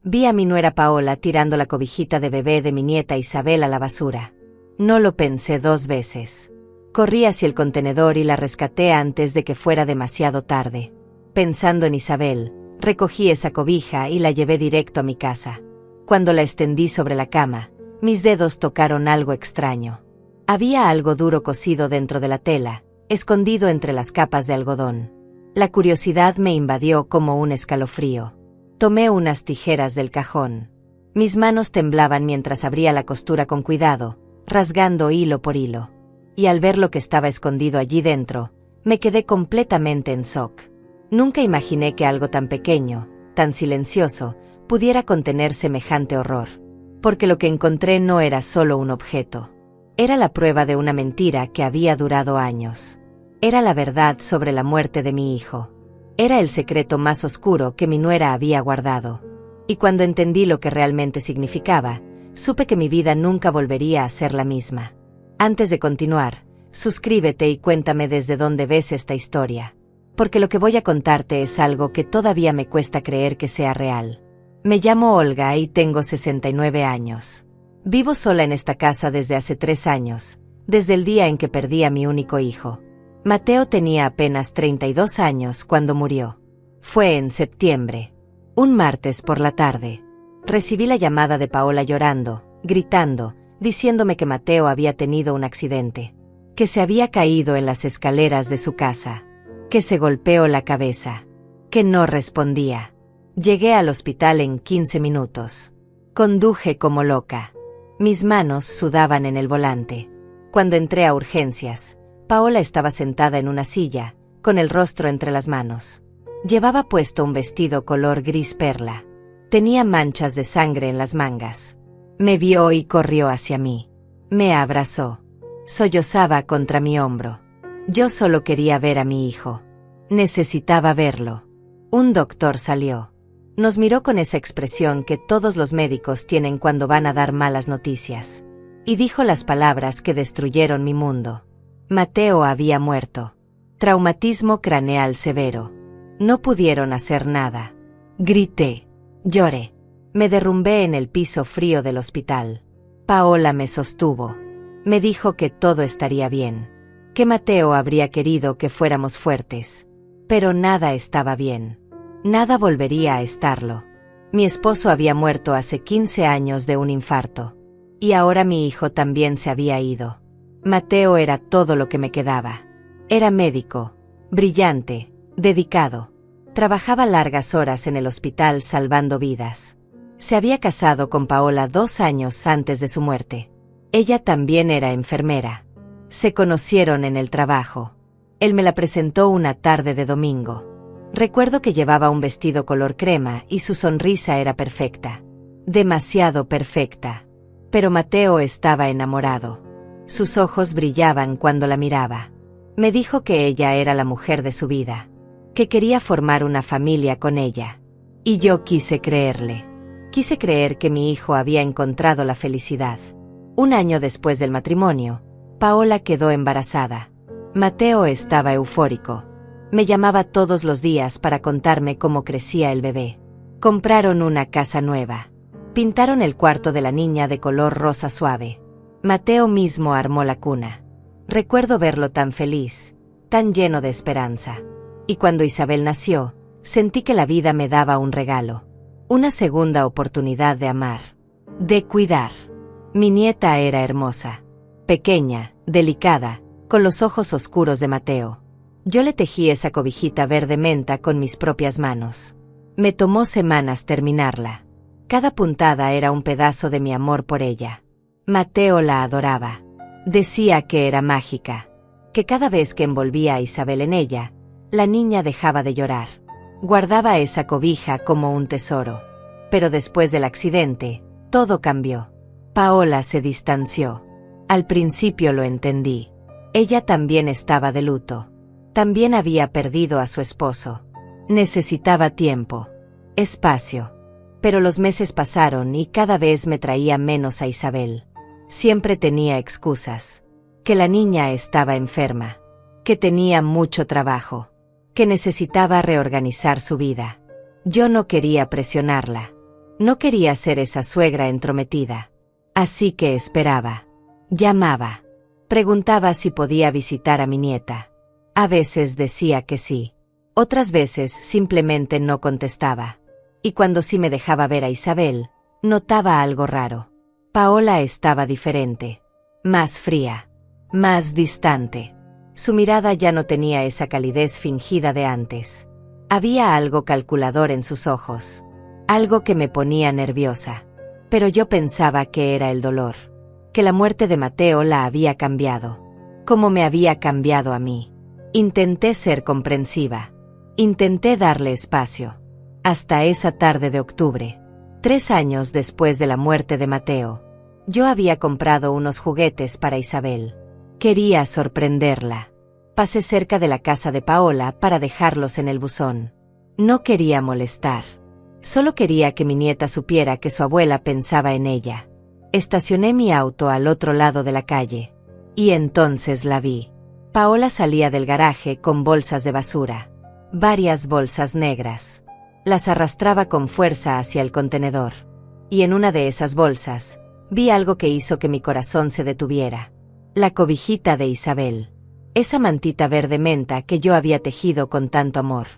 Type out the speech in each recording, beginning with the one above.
Vi a mi nuera Paola tirando la cobijita de bebé de mi nieta Isabel a la basura. No lo pensé 2 veces. Corrí hacia el contenedor y la rescaté antes de que fuera demasiado tarde. Pensando en Isabel, recogí esa cobija y la llevé directo a mi casa. Cuando la extendí sobre la cama, mis dedos tocaron algo extraño. Había algo duro cosido dentro de la tela, escondido entre las capas de algodón. La curiosidad me invadió como un escalofrío. Tomé unas tijeras del cajón. Mis manos temblaban mientras abría la costura con cuidado, rasgando hilo por hilo. Y al ver lo que estaba escondido allí dentro, me quedé completamente en shock. Nunca imaginé que algo tan pequeño, tan silencioso, pudiera contener semejante horror. Porque lo que encontré no era solo un objeto. Era la prueba de una mentira que había durado años. Era la verdad sobre la muerte de mi hijo. Era el secreto más oscuro que mi nuera había guardado. Y cuando entendí lo que realmente significaba, supe que mi vida nunca volvería a ser la misma. Antes de continuar, suscríbete y cuéntame desde dónde ves esta historia. Porque lo que voy a contarte es algo que todavía me cuesta creer que sea real. Me llamo Olga y tengo 69 años. Vivo sola en esta casa desde hace 3 años, desde el día en que perdí a mi único hijo. Mateo tenía apenas 32 años cuando murió. Fue en septiembre. Un martes por la tarde. Recibí la llamada de Paola llorando, gritando, diciéndome que Mateo había tenido un accidente. Que se había caído en las escaleras de su casa. Que se golpeó la cabeza. Que no respondía. Llegué al hospital en 15 minutos. Conduje como loca. Mis manos sudaban en el volante. Cuando entré a urgencias, Paola estaba sentada en una silla, con el rostro entre las manos. Llevaba puesto un vestido color gris perla. Tenía manchas de sangre en las mangas. Me vio y corrió hacia mí. Me abrazó. Sollozaba contra mi hombro. Yo solo quería ver a mi hijo. Necesitaba verlo. Un doctor salió. Nos miró con esa expresión que todos los médicos tienen cuando van a dar malas noticias. Y dijo las palabras que destruyeron mi mundo. Mateo había muerto. Traumatismo craneal severo. No pudieron hacer nada. Grité. Lloré. Me derrumbé en el piso frío del hospital. Paola me sostuvo. Me dijo que todo estaría bien. Que Mateo habría querido que fuéramos fuertes. Pero nada estaba bien. Nada volvería a estarlo. Mi esposo había muerto hace 15 años de un infarto. Y ahora mi hijo también se había ido. Mateo era todo lo que me quedaba. Era médico, brillante, dedicado. Trabajaba largas horas en el hospital salvando vidas. Se había casado con Paola 2 años antes de su muerte. Ella también era enfermera. Se conocieron en el trabajo. Él me la presentó una tarde de domingo. Recuerdo que llevaba un vestido color crema y su sonrisa era perfecta. Demasiado perfecta. Pero Mateo estaba enamorado. Sus ojos brillaban cuando la miraba. Me dijo que ella era la mujer de su vida. Que quería formar una familia con ella. Y yo quise creerle. Quise creer que mi hijo había encontrado la felicidad. 1 año después del matrimonio, Paola quedó embarazada. Mateo estaba eufórico. Me llamaba todos los días para contarme cómo crecía el bebé. Compraron una casa nueva. Pintaron el cuarto de la niña de color rosa suave. Mateo mismo armó la cuna. Recuerdo verlo tan feliz, tan lleno de esperanza. Y cuando Isabel nació, sentí que la vida me daba un regalo. Una segunda oportunidad de amar. De cuidar. Mi nieta era hermosa. Pequeña, delicada, con los ojos oscuros de Mateo. Yo le tejí esa cobijita verde menta con mis propias manos. Me tomó semanas terminarla. Cada puntada era un pedazo de mi amor por ella. Mateo la adoraba. Decía que era mágica. Que cada vez que envolvía a Isabel en ella, la niña dejaba de llorar. Guardaba esa cobija como un tesoro. Pero después del accidente, todo cambió. Paola se distanció. Al principio lo entendí. Ella también estaba de luto. También había perdido a su esposo. Necesitaba tiempo. Espacio. Pero los meses pasaron y cada vez me traía menos a Isabel. Siempre tenía excusas. Que la niña estaba enferma. Que tenía mucho trabajo. Que necesitaba reorganizar su vida. Yo no quería presionarla. No quería ser esa suegra entrometida. Así que esperaba. Llamaba. Preguntaba si podía visitar a mi nieta. A veces decía que sí. Otras veces simplemente no contestaba. Y cuando sí me dejaba ver a Isabel, notaba algo raro. Paola estaba diferente. Más fría. Más distante. Su mirada ya no tenía esa calidez fingida de antes. Había algo calculador en sus ojos. Algo que me ponía nerviosa. Pero yo pensaba que era el dolor. Que la muerte de Mateo la había cambiado. Como me había cambiado a mí. Intenté ser comprensiva. Intenté darle espacio. Hasta esa tarde de octubre. 3 años después de la muerte de Mateo. Yo había comprado unos juguetes para Isabel. Quería sorprenderla. Pasé cerca de la casa de Paola para dejarlos en el buzón. No quería molestar. Solo quería que mi nieta supiera que su abuela pensaba en ella. Estacioné mi auto al otro lado de la calle. Y entonces la vi. Paola salía del garaje con bolsas de basura. Varias bolsas negras. Las arrastraba con fuerza hacia el contenedor. Y en una de esas bolsas, vi algo que hizo que mi corazón se detuviera. La cobijita de Isabel. Esa mantita verde menta que yo había tejido con tanto amor.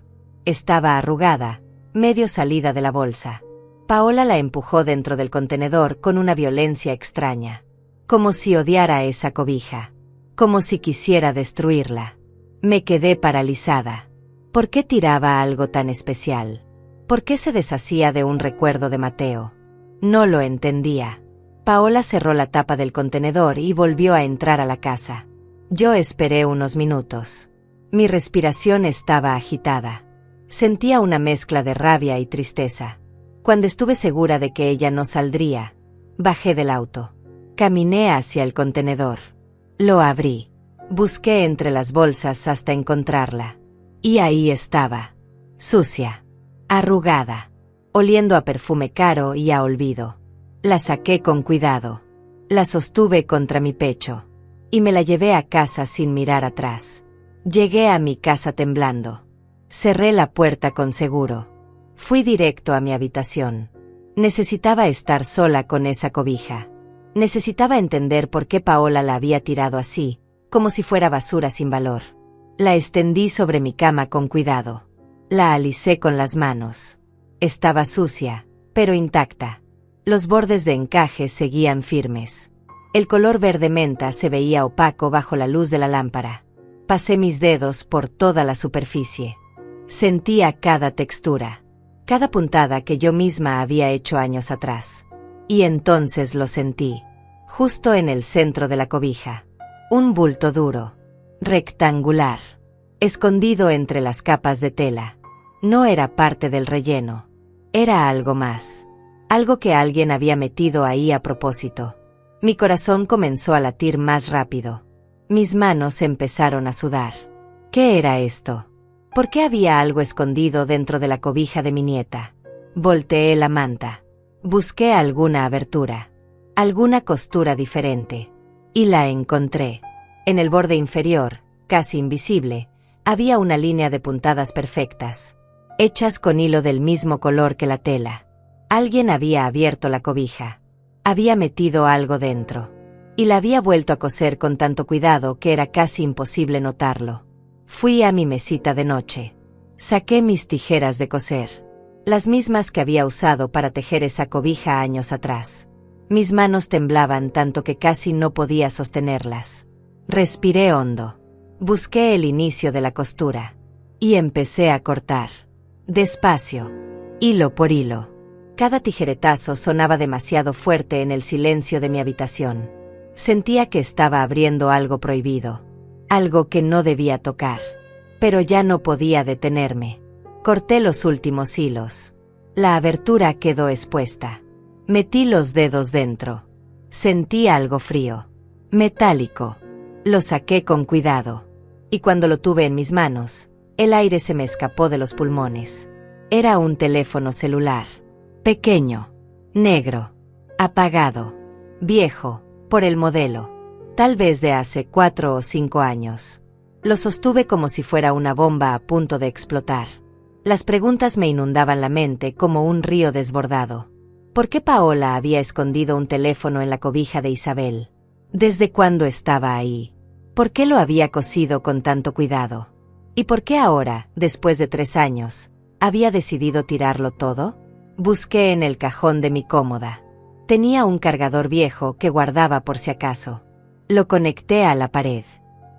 Estaba arrugada, medio salida de la bolsa. Paola la empujó dentro del contenedor con una violencia extraña. Como si odiara esa cobija. Como si quisiera destruirla. Me quedé paralizada. ¿Por qué tiraba algo tan especial? ¿Por qué se deshacía de un recuerdo de Mateo? No lo entendía. Paola cerró la tapa del contenedor y volvió a entrar a la casa. Yo esperé unos minutos. Mi respiración estaba agitada. Sentía una mezcla de rabia y tristeza. Cuando estuve segura de que ella no saldría, bajé del auto. Caminé hacia el contenedor. Lo abrí. Busqué entre las bolsas hasta encontrarla. Y ahí estaba. Sucia. Arrugada. Oliendo a perfume caro y a olvido. La saqué con cuidado. La sostuve contra mi pecho. Y me la llevé a casa sin mirar atrás. Llegué a mi casa temblando. Cerré la puerta con seguro. Fui directo a mi habitación. Necesitaba estar sola con esa cobija. Necesitaba entender por qué Paola la había tirado así, como si fuera basura sin valor. La extendí sobre mi cama con cuidado. La alisé con las manos. Estaba sucia, pero intacta. Los bordes de encaje seguían firmes. El color verde menta se veía opaco bajo la luz de la lámpara. Pasé mis dedos por toda la superficie. Sentía cada textura, cada puntada que yo misma había hecho años atrás. Y entonces lo sentí, justo en el centro de la cobija. Un bulto duro, rectangular, escondido entre las capas de tela. No era parte del relleno. Era algo más. Algo que alguien había metido ahí a propósito. Mi corazón comenzó a latir más rápido. Mis manos empezaron a sudar. ¿Qué era esto? ¿Por qué había algo escondido dentro de la cobija de mi nieta? Volteé la manta. Busqué alguna abertura. Alguna costura diferente. Y la encontré. En el borde inferior, casi invisible, había una línea de puntadas perfectas. Hechas con hilo del mismo color que la tela. Alguien había abierto la cobija. Había metido algo dentro. Y la había vuelto a coser con tanto cuidado que era casi imposible notarlo. Fui a mi mesita de noche. Saqué mis tijeras de coser. Las mismas que había usado para tejer esa cobija años atrás. Mis manos temblaban tanto que casi no podía sostenerlas. Respiré hondo. Busqué el inicio de la costura. Y empecé a cortar. Despacio. Hilo por hilo. Cada tijeretazo sonaba demasiado fuerte en el silencio de mi habitación. Sentía que estaba abriendo algo prohibido. Algo que no debía tocar. Pero ya no podía detenerme. Corté los últimos hilos. La abertura quedó expuesta. Metí los dedos dentro. Sentí algo frío. Metálico. Lo saqué con cuidado. Y cuando lo tuve en mis manos, el aire se me escapó de los pulmones. Era un teléfono celular. Pequeño. Negro. Apagado. Viejo, por el modelo. Tal vez de hace 4 o 5 años. Lo sostuve como si fuera una bomba a punto de explotar. Las preguntas me inundaban la mente como un río desbordado. ¿Por qué Paola había escondido un teléfono en la cobija de Isabel? ¿Desde cuándo estaba ahí? ¿Por qué lo había cosido con tanto cuidado? ¿Y por qué ahora, después de 3 años, había decidido tirarlo todo? Busqué en el cajón de mi cómoda. Tenía un cargador viejo que guardaba por si acaso. Lo conecté a la pared.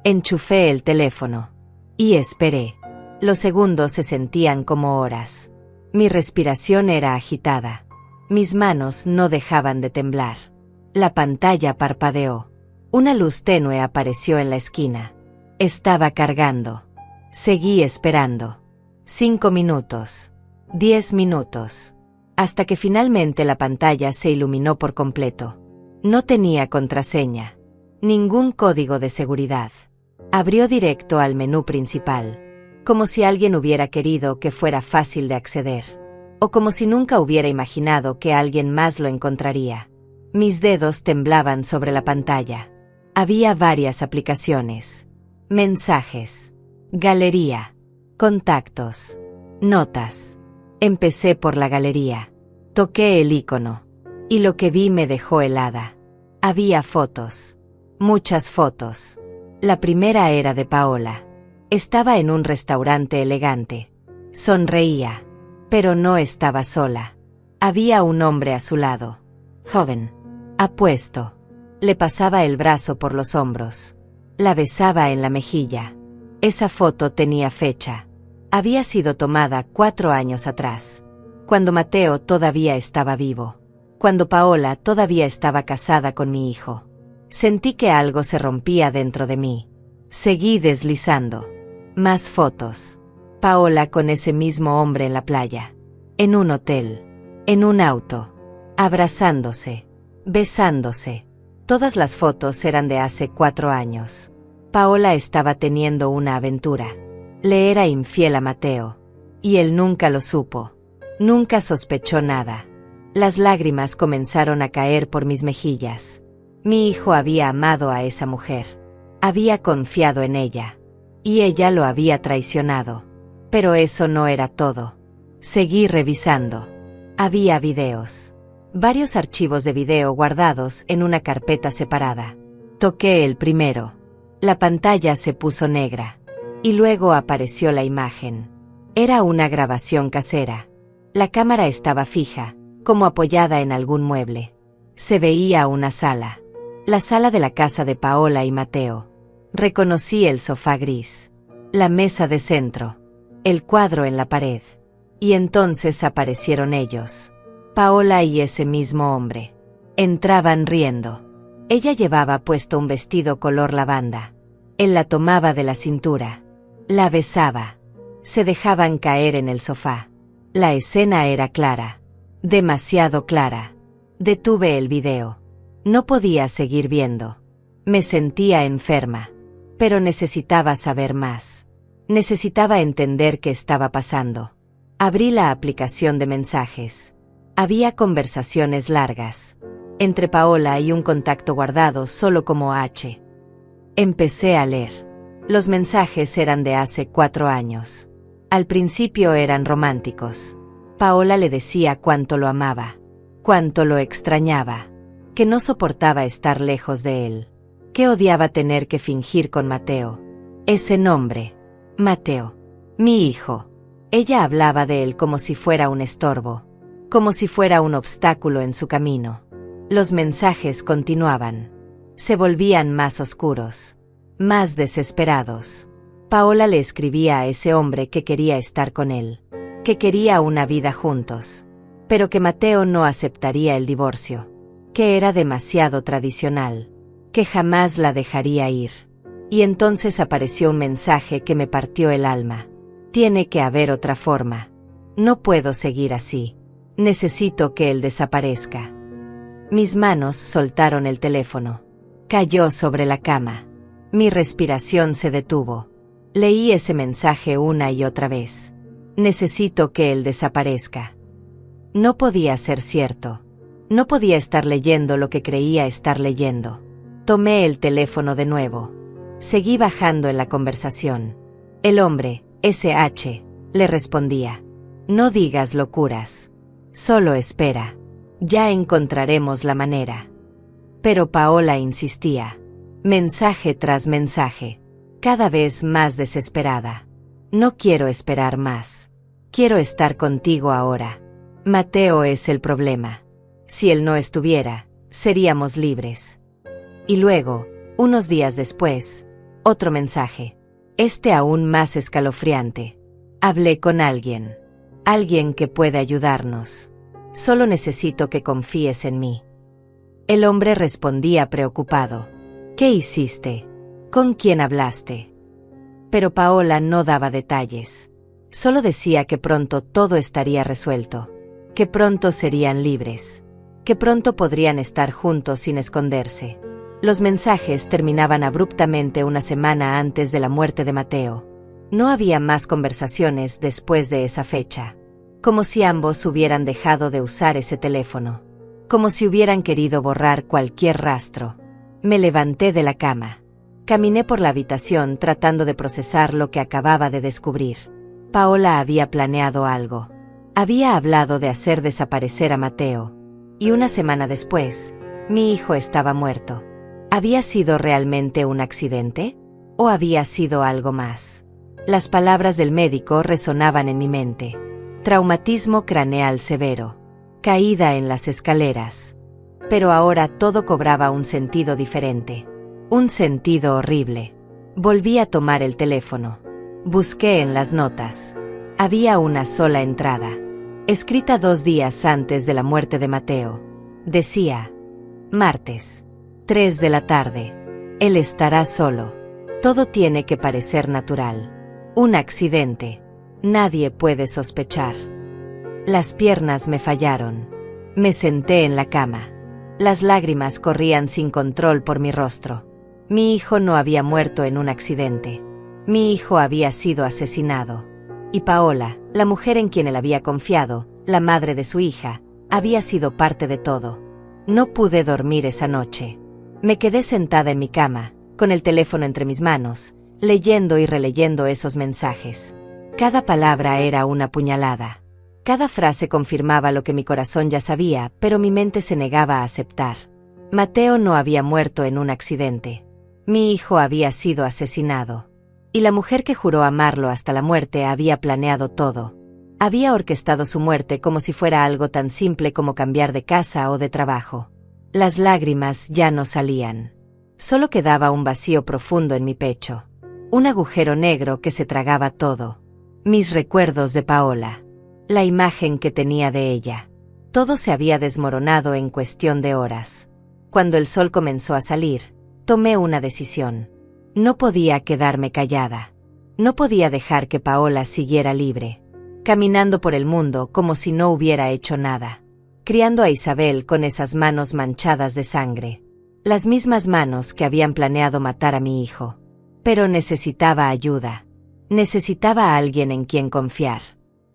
Enchufé el teléfono. Y esperé. Los segundos se sentían como horas. Mi respiración era agitada. Mis manos no dejaban de temblar. La pantalla parpadeó. Una luz tenue apareció en la esquina. Estaba cargando. Seguí esperando. 5 minutos. 10 minutos. Hasta que finalmente la pantalla se iluminó por completo. No tenía contraseña. Ningún código de seguridad. Abrió directo al menú principal. Como si alguien hubiera querido que fuera fácil de acceder. O como si nunca hubiera imaginado que alguien más lo encontraría. Mis dedos temblaban sobre la pantalla. Había varias aplicaciones. Mensajes. Galería. Contactos. Notas. Empecé por la galería. Toqué el icono. Y lo que vi me dejó helada. Había fotos. Muchas fotos. La primera era de Paola. Estaba en un restaurante elegante. Sonreía. Pero no estaba sola. Había un hombre a su lado. Joven. Apuesto. Le pasaba el brazo por los hombros. La besaba en la mejilla. Esa foto tenía fecha. Había sido tomada 4 años atrás. Cuando Mateo todavía estaba vivo. Cuando Paola todavía estaba casada con mi hijo. Sentí que algo se rompía dentro de mí. Seguí deslizando. Más fotos. Paola con ese mismo hombre en la playa. En un hotel. En un auto. Abrazándose. Besándose. Todas las fotos eran de hace 4 años. Paola estaba teniendo una aventura. Le era infiel a Mateo. Y él nunca lo supo. Nunca sospechó nada. Las lágrimas comenzaron a caer por mis mejillas. Mi hijo había amado a esa mujer. Había confiado en ella. Y ella lo había traicionado. Pero eso no era todo. Seguí revisando. Había videos. Varios archivos de video guardados en una carpeta separada. Toqué el primero. La pantalla se puso negra. Y luego apareció la imagen. Era una grabación casera. La cámara estaba fija, como apoyada en algún mueble. Se veía una sala. La sala de la casa de Paola y Mateo. Reconocí el sofá gris. La mesa de centro. El cuadro en la pared. Y entonces aparecieron ellos. Paola y ese mismo hombre. Entraban riendo. Ella llevaba puesto un vestido color lavanda. Él la tomaba de la cintura. La besaba. Se dejaban caer en el sofá. La escena era clara. Demasiado clara. Detuve el video. No podía seguir viendo. Me sentía enferma. Pero necesitaba saber más. Necesitaba entender qué estaba pasando. Abrí la aplicación de mensajes. Había conversaciones largas. Entre Paola y un contacto guardado solo como H. Empecé a leer. Los mensajes eran de hace 4 años. Al principio eran románticos. Paola le decía cuánto lo amaba. Cuánto lo extrañaba. Que no soportaba estar lejos de él. Que odiaba tener que fingir con Mateo. Ese nombre. Mateo. Mi hijo. Ella hablaba de él como si fuera un estorbo. Como si fuera un obstáculo en su camino. Los mensajes continuaban. Se volvían más oscuros. Más desesperados. Paola le escribía a ese hombre que quería estar con él. Que quería una vida juntos. Pero que Mateo no aceptaría el divorcio. Que era demasiado tradicional. Que jamás la dejaría ir. Y entonces apareció un mensaje que me partió el alma. Tiene que haber otra forma. No puedo seguir así. Necesito que él desaparezca. Mis manos soltaron el teléfono. Cayó sobre la cama. Mi respiración se detuvo. Leí ese mensaje una y otra vez. Necesito que él desaparezca. No podía ser cierto. No podía estar leyendo lo que creía estar leyendo. Tomé el teléfono de nuevo. Seguí bajando en la conversación. El hombre, SH, le respondía. No digas locuras. Solo espera. Ya encontraremos la manera. Pero Paola insistía. Mensaje tras mensaje. Cada vez más desesperada. No quiero esperar más. Quiero estar contigo ahora. Mateo es el problema. Si él no estuviera, seríamos libres. Y luego, unos días después, otro mensaje. Este aún más escalofriante. Hablé con alguien. Alguien que puede ayudarnos. Solo necesito que confíes en mí. El hombre respondía preocupado. ¿Qué hiciste? ¿Con quién hablaste? Pero Paola no daba detalles. Solo decía que pronto todo estaría resuelto. Que pronto serían libres. Que pronto podrían estar juntos sin esconderse. Los mensajes terminaban abruptamente una semana antes de la muerte de Mateo. No había más conversaciones después de esa fecha. Como si ambos hubieran dejado de usar ese teléfono. Como si hubieran querido borrar cualquier rastro. Me levanté de la cama. Caminé por la habitación tratando de procesar lo que acababa de descubrir. Paola había planeado algo. Había hablado de hacer desaparecer a Mateo. Y una semana después, mi hijo estaba muerto. ¿Había sido realmente un accidente? ¿O había sido algo más? Las palabras del médico resonaban en mi mente. Traumatismo craneal severo. Caída en las escaleras. Pero ahora todo cobraba un sentido diferente. Un sentido horrible. Volví a tomar el teléfono. Busqué en las notas. Había una sola entrada. Escrita 2 días antes de la muerte de Mateo. Decía: martes, 3 de la tarde. Él estará solo. Todo tiene que parecer natural. Un accidente. Nadie puede sospechar. Las piernas me fallaron. Me senté en la cama. Las lágrimas corrían sin control por mi rostro. Mi hijo no había muerto en un accidente. Mi hijo había sido asesinado. Y Paola, la mujer en quien él había confiado, la madre de su hija, había sido parte de todo. No pude dormir esa noche. Me quedé sentada en mi cama, con el teléfono entre mis manos, leyendo y releyendo esos mensajes. Cada palabra era una puñalada. Cada frase confirmaba lo que mi corazón ya sabía, pero mi mente se negaba a aceptar. Mateo no había muerto en un accidente. Mi hijo había sido asesinado. Y la mujer que juró amarlo hasta la muerte había planeado todo. Había orquestado su muerte como si fuera algo tan simple como cambiar de casa o de trabajo. Las lágrimas ya no salían. Solo quedaba un vacío profundo en mi pecho. Un agujero negro que se tragaba todo. Mis recuerdos de Paola. La imagen que tenía de ella. Todo se había desmoronado en cuestión de horas. Cuando el sol comenzó a salir, tomé una decisión. No podía quedarme callada. No podía dejar que Paola siguiera libre. Caminando por el mundo como si no hubiera hecho nada. Criando a Isabel con esas manos manchadas de sangre. Las mismas manos que habían planeado matar a mi hijo. Pero necesitaba ayuda. Necesitaba a alguien en quien confiar.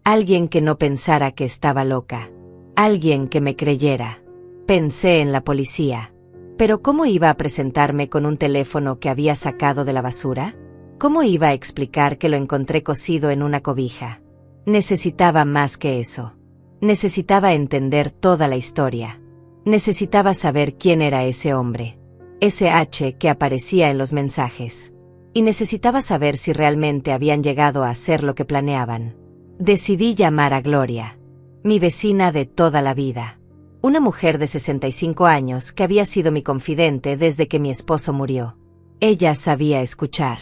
Alguien que no pensara que estaba loca. Alguien que me creyera. Pensé en la policía. Pero ¿cómo iba a presentarme con un teléfono que había sacado de la basura? ¿Cómo iba a explicar que lo encontré cosido en una cobija? Necesitaba más que eso. Necesitaba entender toda la historia. Necesitaba saber quién era ese hombre. Ese H que aparecía en los mensajes. Y necesitaba saber si realmente habían llegado a hacer lo que planeaban. Decidí llamar a Gloria. Mi vecina de toda la vida. Una mujer de 65 años que había sido mi confidente desde que mi esposo murió. Ella sabía escuchar.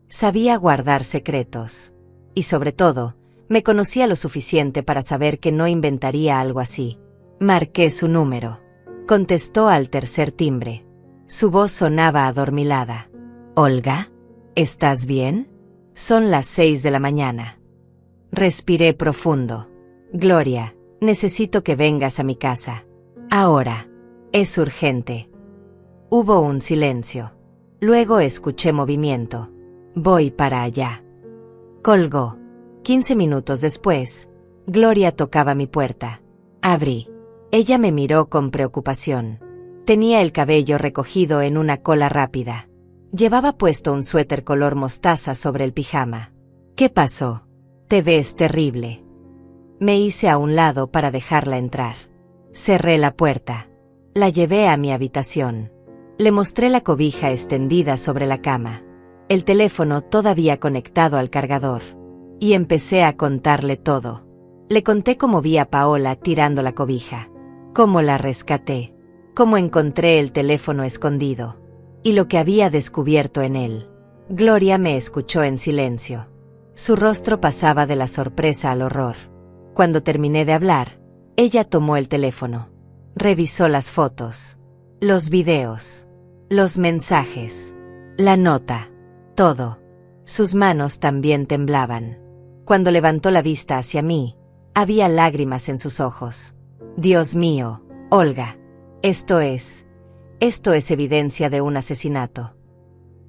Sabía guardar secretos. Y sobre todo, me conocía lo suficiente para saber que no inventaría algo así. Marqué su número. Contestó al tercer timbre. Su voz sonaba adormilada. «Olga, ¿estás bien? Son las 6 de la mañana». Respiré profundo. «Gloria, necesito que vengas a mi casa. Ahora. Es urgente». Hubo un silencio. Luego escuché movimiento. «Voy para allá». Colgó. 15 minutos después, Gloria tocaba mi puerta. Abrí. Ella me miró con preocupación. Tenía el cabello recogido en una cola rápida. Llevaba puesto un suéter color mostaza sobre el pijama. «¿Qué pasó? Te ves terrible». Me hice a un lado para dejarla entrar. Cerré la puerta. La llevé a mi habitación. Le mostré la cobija extendida sobre la cama, el teléfono todavía conectado al cargador, y empecé a contarle todo. Le conté cómo vi a Paola tirando la cobija, cómo la rescaté, cómo encontré el teléfono escondido, y lo que había descubierto en él. Gloria me escuchó en silencio. Su rostro pasaba de la sorpresa al horror. Cuando terminé de hablar, ella tomó el teléfono. Revisó las fotos, los videos, los mensajes, la nota, todo. Sus manos también temblaban. Cuando levantó la vista hacia mí, había lágrimas en sus ojos. Dios mío, Olga, esto es evidencia de un asesinato.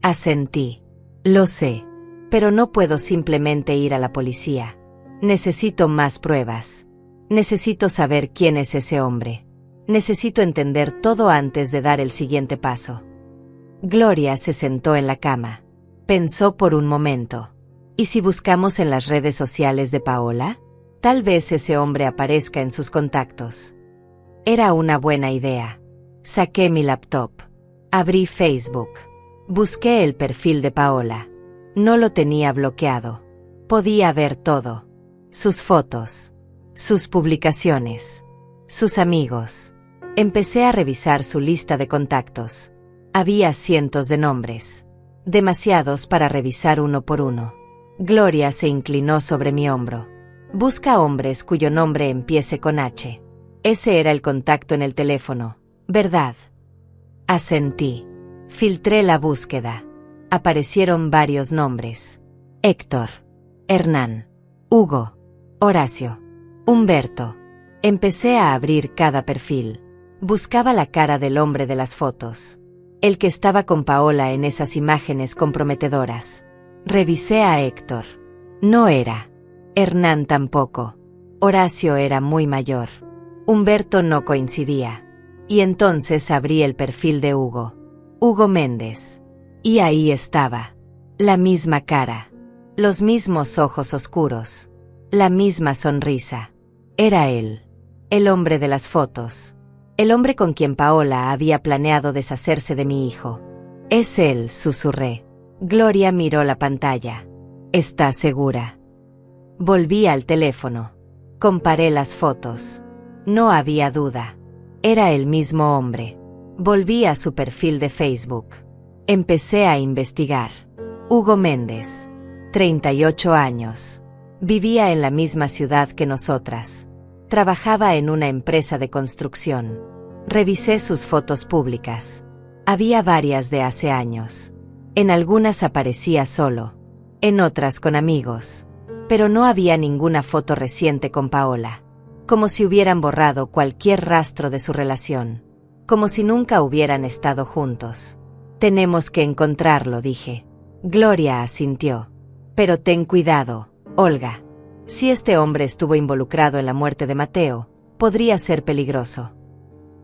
Asentí. Lo sé, pero no puedo simplemente ir a la policía. Necesito más pruebas. Necesito saber quién es ese hombre. Necesito entender todo antes de dar el siguiente paso. Gloria se sentó en la cama. Pensó por un momento. ¿Y si buscamos en las redes sociales de Paola? Tal vez ese hombre aparezca en sus contactos. Era una buena idea. Saqué mi laptop. Abrí Facebook. Busqué el perfil de Paola. No lo tenía bloqueado. Podía ver todo. Sus fotos. Sus publicaciones. Sus amigos. Empecé a revisar su lista de contactos. Había cientos de nombres. Demasiados para revisar uno por uno. Gloria se inclinó sobre mi hombro. Busca hombres cuyo nombre empiece con H. Ese era el contacto en el teléfono, ¿verdad? Asentí. Filtré la búsqueda. Aparecieron varios nombres. Héctor. Hernán. Hugo. Horacio. Humberto. Empecé a abrir cada perfil. Buscaba la cara del hombre de las fotos. El que estaba con Paola en esas imágenes comprometedoras. Revisé a Héctor. No era. Hernán tampoco. Horacio era muy mayor. Humberto no coincidía. Y entonces abrí el perfil de Hugo. Hugo Méndez. Y ahí estaba. La misma cara. Los mismos ojos oscuros. La misma sonrisa. Era él. El hombre de las fotos. El hombre con quien Paola había planeado deshacerse de mi hijo. Es él, susurré. Gloria miró la pantalla. ¿Estás segura? Volví al teléfono. Comparé las fotos. No había duda. Era el mismo hombre. Volví a su perfil de Facebook. Empecé a investigar. Hugo Méndez. 38 años. Vivía en la misma ciudad que nosotras. Trabajaba en una empresa de construcción. Revisé sus fotos públicas. Había varias de hace años. En algunas aparecía solo. En otras con amigos. Pero no había ninguna foto reciente con Paola. Como si hubieran borrado cualquier rastro de su relación. Como si nunca hubieran estado juntos. Tenemos que encontrarlo, dije. Gloria asintió. Pero ten cuidado, Olga. Si este hombre estuvo involucrado en la muerte de Mateo, podría ser peligroso.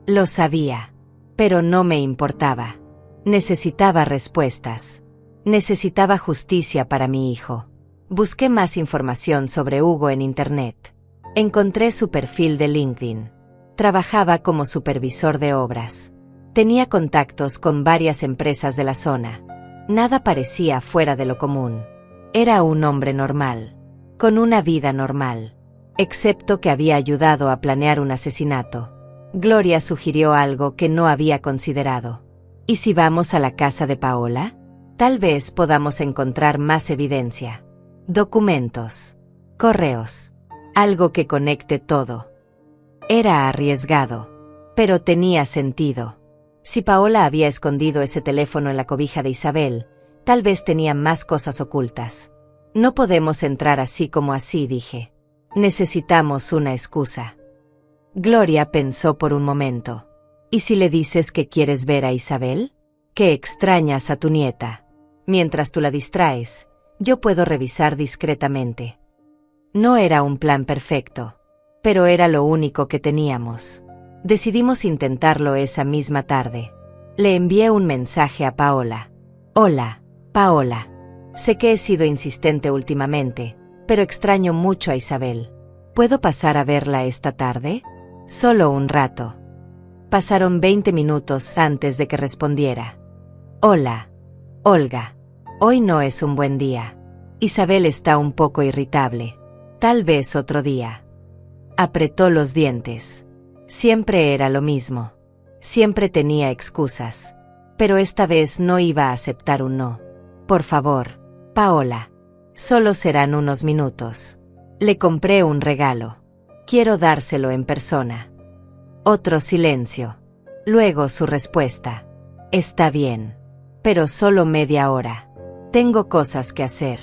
Lo sabía. Pero no me importaba. Necesitaba respuestas. Necesitaba justicia para mi hijo. Busqué más información sobre Hugo en Internet. Encontré su perfil de LinkedIn. Trabajaba como supervisor de obras. Tenía contactos con varias empresas de la zona. Nada parecía fuera de lo común. Era un hombre normal. Con una vida normal. Excepto que había ayudado a planear un asesinato. Gloria sugirió algo que no había considerado. ¿Y si vamos a la casa de Paola? Tal vez podamos encontrar más evidencia. Documentos. Correos. Algo que conecte todo. Era arriesgado. Pero tenía sentido. Si Paola había escondido ese teléfono en la cobija de Isabel, tal vez tenía más cosas ocultas. No podemos entrar así como así, dije. Necesitamos una excusa. Gloria pensó por un momento. ¿Y si le dices que quieres ver a Isabel? Que extrañas a tu nieta. Mientras tú la distraes, yo puedo revisar discretamente. No era un plan perfecto, pero era lo único que teníamos. Decidimos intentarlo esa misma tarde. Le envié un mensaje a Paola. Hola, Paola. Sé que he sido insistente últimamente, pero extraño mucho a Isabel. ¿Puedo pasar a verla esta tarde? Solo un rato. Pasaron 20 minutos antes de que respondiera. Hola, Olga. Hoy no es un buen día. Isabel está un poco irritable. Tal vez otro día. Apretó los dientes. Siempre era lo mismo. Siempre tenía excusas. Pero esta vez no iba a aceptar un no. Por favor, Paola. Solo serán unos minutos. Le compré un regalo. Quiero dárselo en persona. Otro silencio. Luego su respuesta. Está bien. Pero solo media hora. Tengo cosas que hacer.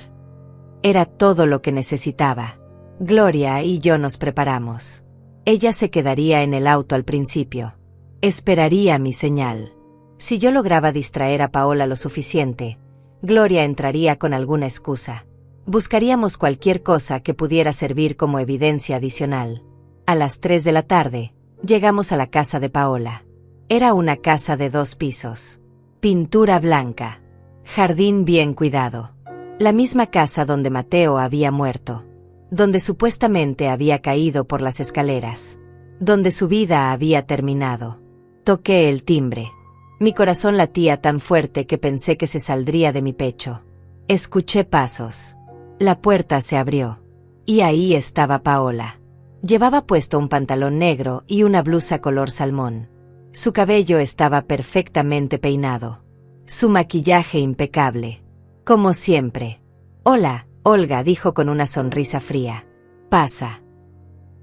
Era todo lo que necesitaba. Gloria y yo nos preparamos. Ella se quedaría en el auto al principio. Esperaría mi señal. Si yo lograba distraer a Paola lo suficiente, Gloria entraría con alguna excusa. Buscaríamos cualquier cosa que pudiera servir como evidencia adicional. A las 3 de la tarde, llegamos a la casa de Paola. Era una casa de 2 pisos. Pintura blanca. Jardín bien cuidado. La misma casa donde Mateo había muerto. Donde supuestamente había caído por las escaleras. Donde su vida había terminado. Toqué el timbre. Mi corazón latía tan fuerte que pensé que se saldría de mi pecho. Escuché pasos. La puerta se abrió. Y ahí estaba Paola. Llevaba puesto un pantalón negro y una blusa color salmón. Su cabello estaba perfectamente peinado. Su maquillaje impecable. Como siempre. Hola, Olga, dijo con una sonrisa fría. Pasa.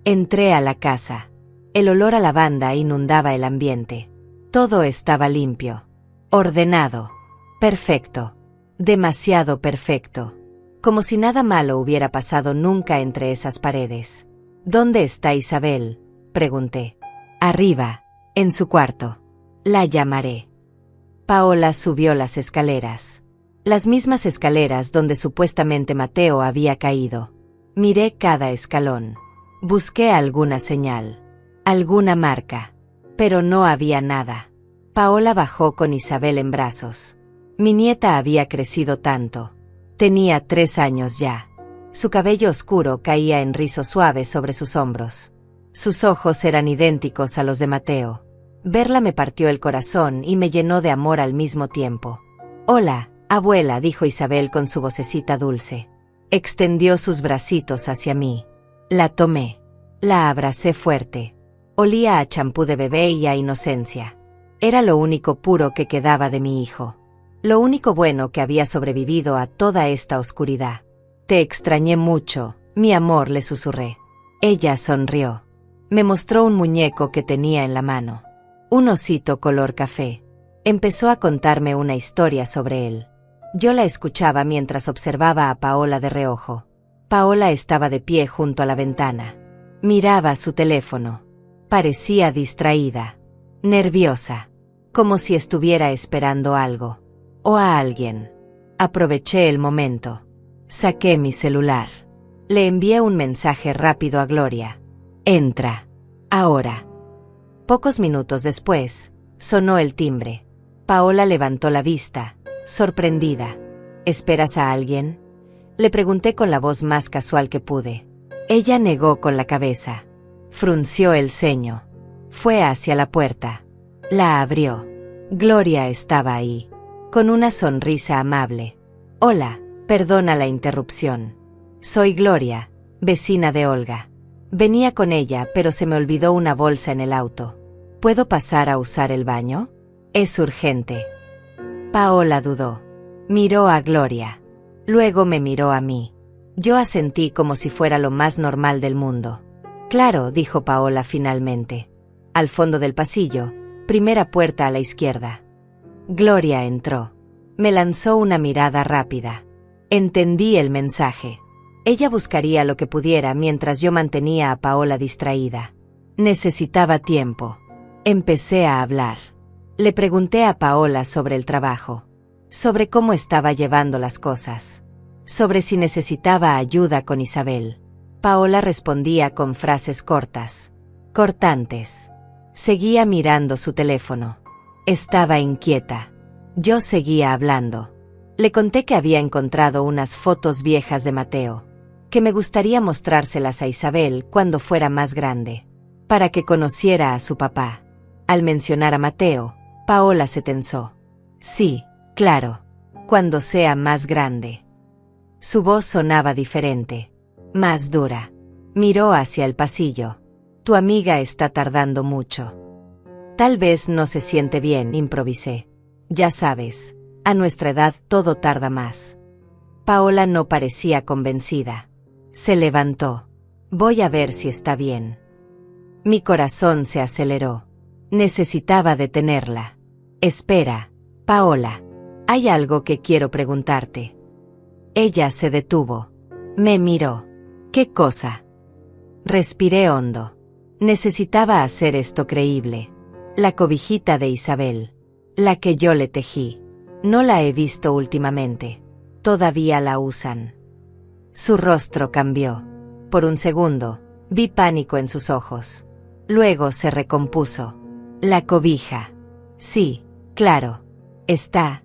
Entré a la casa. El olor a lavanda inundaba el ambiente. Todo estaba limpio. Ordenado. Perfecto. Demasiado perfecto. Como si nada malo hubiera pasado nunca entre esas paredes. ¿Dónde está Isabel?, pregunté. Arriba, en su cuarto. La llamaré. Paola subió las escaleras. Las mismas escaleras donde supuestamente Mateo había caído. Miré cada escalón. Busqué alguna señal. Alguna marca. Pero no había nada. Paola bajó con Isabel en brazos. Mi nieta había crecido tanto. Tenía 3 años ya. Su cabello oscuro caía en rizos suaves sobre sus hombros. Sus ojos eran idénticos a los de Mateo. Verla me partió el corazón y me llenó de amor al mismo tiempo. Hola, abuela, dijo Isabel con su vocecita dulce. Extendió sus bracitos hacia mí. La tomé. La abracé fuerte. Olía a champú de bebé y a inocencia. Era lo único puro que quedaba de mi hijo. Lo único bueno que había sobrevivido a toda esta oscuridad. Te extrañé mucho, mi amor, le susurré. Ella sonrió. Me mostró un muñeco que tenía en la mano. Un osito color café. Empezó a contarme una historia sobre él. Yo la escuchaba mientras observaba a Paola de reojo. Paola estaba de pie junto a la ventana. Miraba su teléfono. Parecía distraída. Nerviosa. Como si estuviera esperando algo. O a alguien. Aproveché el momento. Saqué mi celular. Le envié un mensaje rápido a Gloria. Entra. Ahora. Pocos minutos después, sonó el timbre. Paola levantó la vista, sorprendida. ¿Esperas a alguien?, le pregunté con la voz más casual que pude. Ella negó con la cabeza. Frunció el ceño. Fue hacia la puerta. La abrió. Gloria estaba ahí, con una sonrisa amable. Hola, perdona la interrupción. Soy Gloria, vecina de Olga. Venía con ella, pero se me olvidó una bolsa en el auto. ¿Puedo pasar a usar el baño? Es urgente. Paola dudó. Miró a Gloria. Luego me miró a mí. Yo asentí como si fuera lo más normal del mundo. Claro, dijo Paola finalmente. Al fondo del pasillo, primera puerta a la izquierda. Gloria entró. Me lanzó una mirada rápida. Entendí el mensaje. Ella buscaría lo que pudiera mientras yo mantenía a Paola distraída. Necesitaba tiempo. Empecé a hablar. Le pregunté a Paola sobre el trabajo. Sobre cómo estaba llevando las cosas. Sobre si necesitaba ayuda con Isabel. Paola respondía con frases cortas. Cortantes. Seguía mirando su teléfono. Estaba inquieta. Yo seguía hablando. Le conté que había encontrado unas fotos viejas de Mateo. Que me gustaría mostrárselas a Isabel cuando fuera más grande. para que conociera a su papá. Al mencionar a Mateo, Paola se tensó. Sí, claro, cuando sea más grande. Su voz sonaba diferente, más dura. Miró hacia el pasillo. Tu amiga está tardando mucho. Tal vez no se siente bien, improvisé. Ya sabes, a nuestra edad todo tarda más. Paola no parecía convencida. Se levantó. Voy a ver si está bien. Mi corazón se aceleró. Necesitaba detenerla. Espera, Paola. Hay algo que quiero preguntarte. Ella se detuvo. Me miró. ¿Qué cosa? Respiré hondo. Necesitaba hacer esto creíble. La cobijita de Isabel. La que yo le tejí. No la he visto últimamente. Todavía la usan. Su rostro cambió. Por un segundo, vi pánico en sus ojos. Luego se recompuso. La cobija. Sí, claro. Está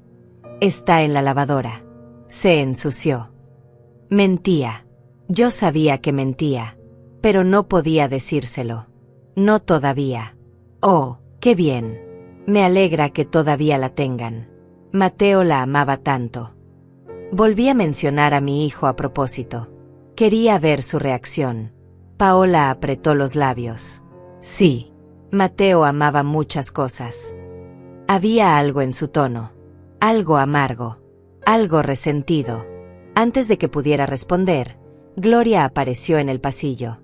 en la lavadora. Se ensució. Mentía. Yo sabía que mentía, pero no podía decírselo. No todavía. Oh, qué bien. Me alegra que todavía la tengan. Mateo la amaba tanto. Volví a mencionar a mi hijo a propósito. Quería ver su reacción. Paola apretó los labios. Sí, Mateo amaba muchas cosas. Había algo en su tono. Algo amargo. Algo resentido. Antes de que pudiera responder, Gloria apareció en el pasillo.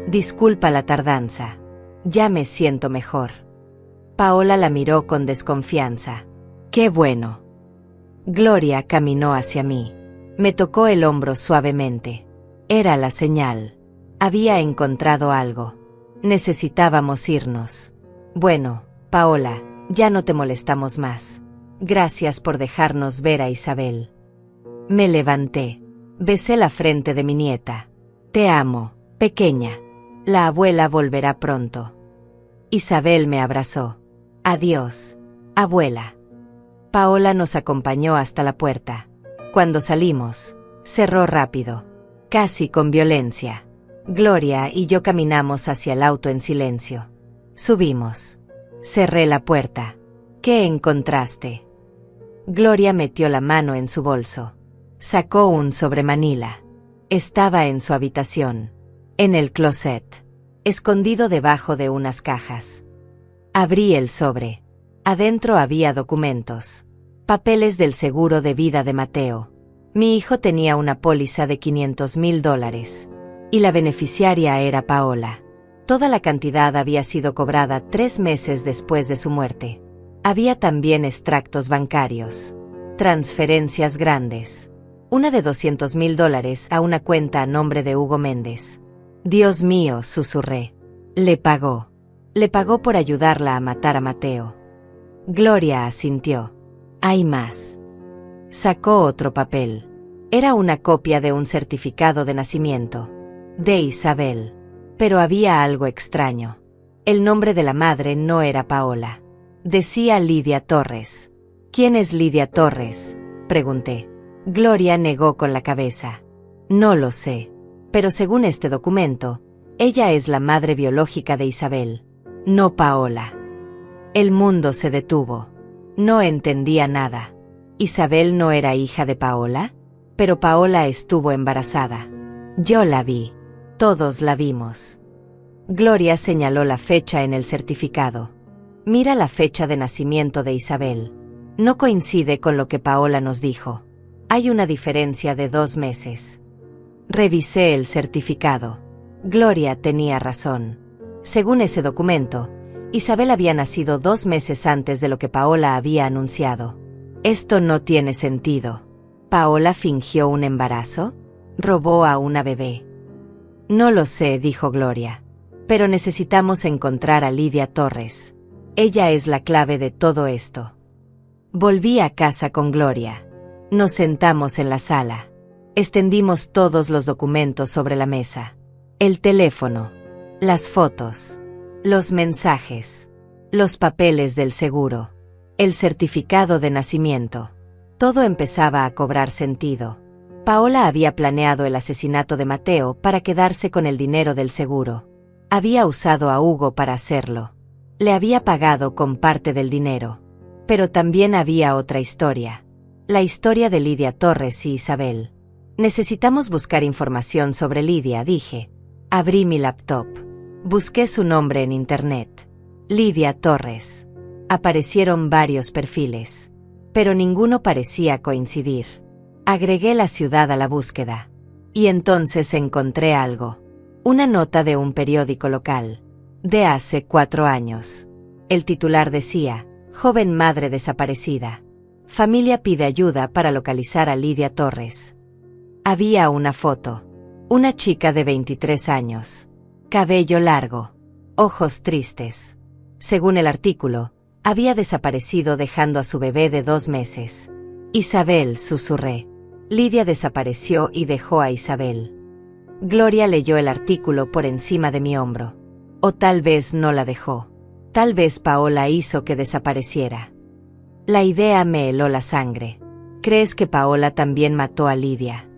Disculpa la tardanza. Ya me siento mejor. Paola la miró con desconfianza. ¡Qué bueno! Gloria caminó hacia mí. Me tocó el hombro suavemente. Era la señal. Había encontrado algo. Necesitábamos irnos. Bueno, Paola, ya no te molestamos más. Gracias por dejarnos ver a Isabel. Me levanté. Besé la frente de mi nieta. Te amo, pequeña. La abuela volverá pronto. Isabel me abrazó. Adiós, abuela. Paola nos acompañó hasta la puerta. Cuando salimos, cerró rápido, casi con violencia. Gloria y yo caminamos hacia el auto en silencio. Subimos. Cerré la puerta. ¿Qué encontraste? Gloria metió la mano en su bolso. Sacó un sobremanila. Estaba en su habitación, en el closet, escondido debajo de unas cajas. Abrí el sobre. Adentro había documentos, papeles del seguro de vida de Mateo. Mi hijo tenía una póliza de $500,000, y la beneficiaria era Paola. Toda la cantidad había sido cobrada 3 meses después de su muerte. Había también extractos bancarios, transferencias grandes. Una de $200,000 a una cuenta a nombre de Hugo Méndez. Dios mío, susurré. Le pagó. Le pagó por ayudarla a matar a Mateo. Gloria asintió. Hay más. Sacó otro papel. Era una copia de un certificado de nacimiento. De Isabel. Pero había algo extraño. El nombre de la madre no era Paola. Decía Lidia Torres. ¿Quién es Lidia Torres?, pregunté. Gloria negó con la cabeza. No lo sé. Pero según este documento, ella es la madre biológica de Isabel. No Paola. El mundo se detuvo. No entendía nada. ¿Isabel no era hija de Paola? Pero Paola estuvo embarazada. Yo la vi. Todos la vimos. Gloria señaló la fecha en el certificado. Mira la fecha de nacimiento de Isabel. No coincide con lo que Paola nos dijo. Hay una diferencia de 2 meses. Revisé el certificado. Gloria tenía razón. Según ese documento, Isabel había nacido 2 meses antes de lo que Paola había anunciado. Esto no tiene sentido. ¿Paola fingió un embarazo? ¿Robó a una bebé? No lo sé, dijo Gloria. Pero necesitamos encontrar a Lidia Torres. Ella es la clave de todo esto. Volví a casa con Gloria. Nos sentamos en la sala. Extendimos todos los documentos sobre la mesa. El teléfono, las fotos, los mensajes, los papeles del seguro, el certificado de nacimiento. Todo empezaba a cobrar sentido. Paola había planeado el asesinato de Mateo para quedarse con el dinero del seguro. Había usado a Hugo para hacerlo. Le había pagado con parte del dinero. Pero también había otra historia. La historia de Lidia Torres y Isabel. Necesitamos buscar información sobre Lidia, dije. Abrí mi laptop. Busqué su nombre en internet. Lidia Torres. Aparecieron varios perfiles. Pero ninguno parecía coincidir. Agregué la ciudad a la búsqueda. Y entonces encontré algo. Una nota de un periódico local. De hace 4 años. El titular decía: joven madre desaparecida. Familia pide ayuda para localizar a Lidia Torres. Había una foto. Una chica de 23 años. Cabello largo. Ojos tristes. Según el artículo, había desaparecido dejando a su bebé de 2 meses. Isabel, susurré. Lidia desapareció y dejó a Isabel. Gloria leyó el artículo por encima de mi hombro. O tal vez no la dejó. Tal vez Paola hizo que desapareciera. La idea me heló la sangre. ¿Crees que Paola también mató a Lidia?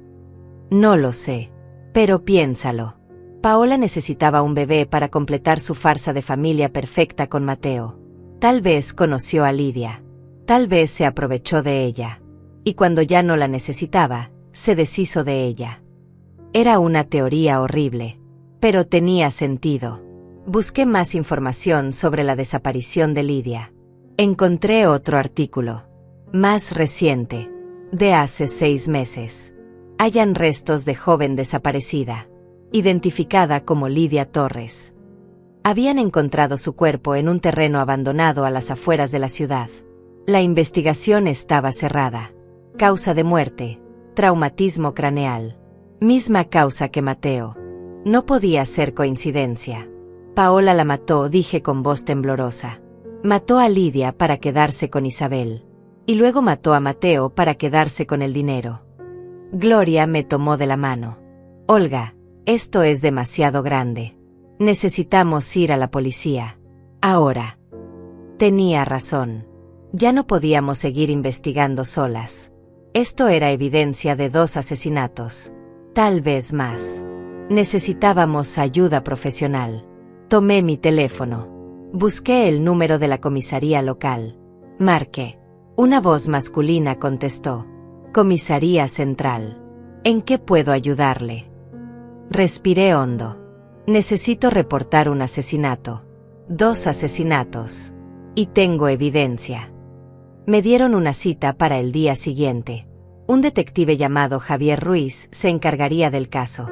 No lo sé. Pero piénsalo. Paola necesitaba un bebé para completar su farsa de familia perfecta con Mateo. Tal vez conoció a Lidia. Tal vez se aprovechó de ella. Y cuando ya no la necesitaba, se deshizo de ella. Era una teoría horrible. Pero tenía sentido. Busqué más información sobre la desaparición de Lidia. Encontré otro artículo. Más reciente. De hace 6 meses. Hallan restos de joven desaparecida. Identificada como Lidia Torres. Habían encontrado su cuerpo en un terreno abandonado a las afueras de la ciudad. La investigación estaba cerrada. Causa de muerte: traumatismo craneal. Misma causa que Mateo. No podía ser coincidencia. Paola la mató, dije con voz temblorosa. Mató a Lidia para quedarse con Isabel. Y luego mató a Mateo para quedarse con el dinero. Gloria me tomó de la mano. Olga, esto es demasiado grande. Necesitamos ir a la policía. Ahora. Tenía razón. Ya no podíamos seguir investigando solas. Esto era evidencia de 2 asesinatos. Tal vez más. Necesitábamos ayuda profesional. Tomé mi teléfono. Busqué el número de la comisaría local. Marqué. Una voz masculina contestó. Comisaría Central. ¿En qué puedo ayudarle? Respiré hondo. Necesito reportar un asesinato. 2 asesinatos. Y tengo evidencia. Me dieron una cita para el día siguiente. Un detective llamado Javier Ruiz se encargaría del caso.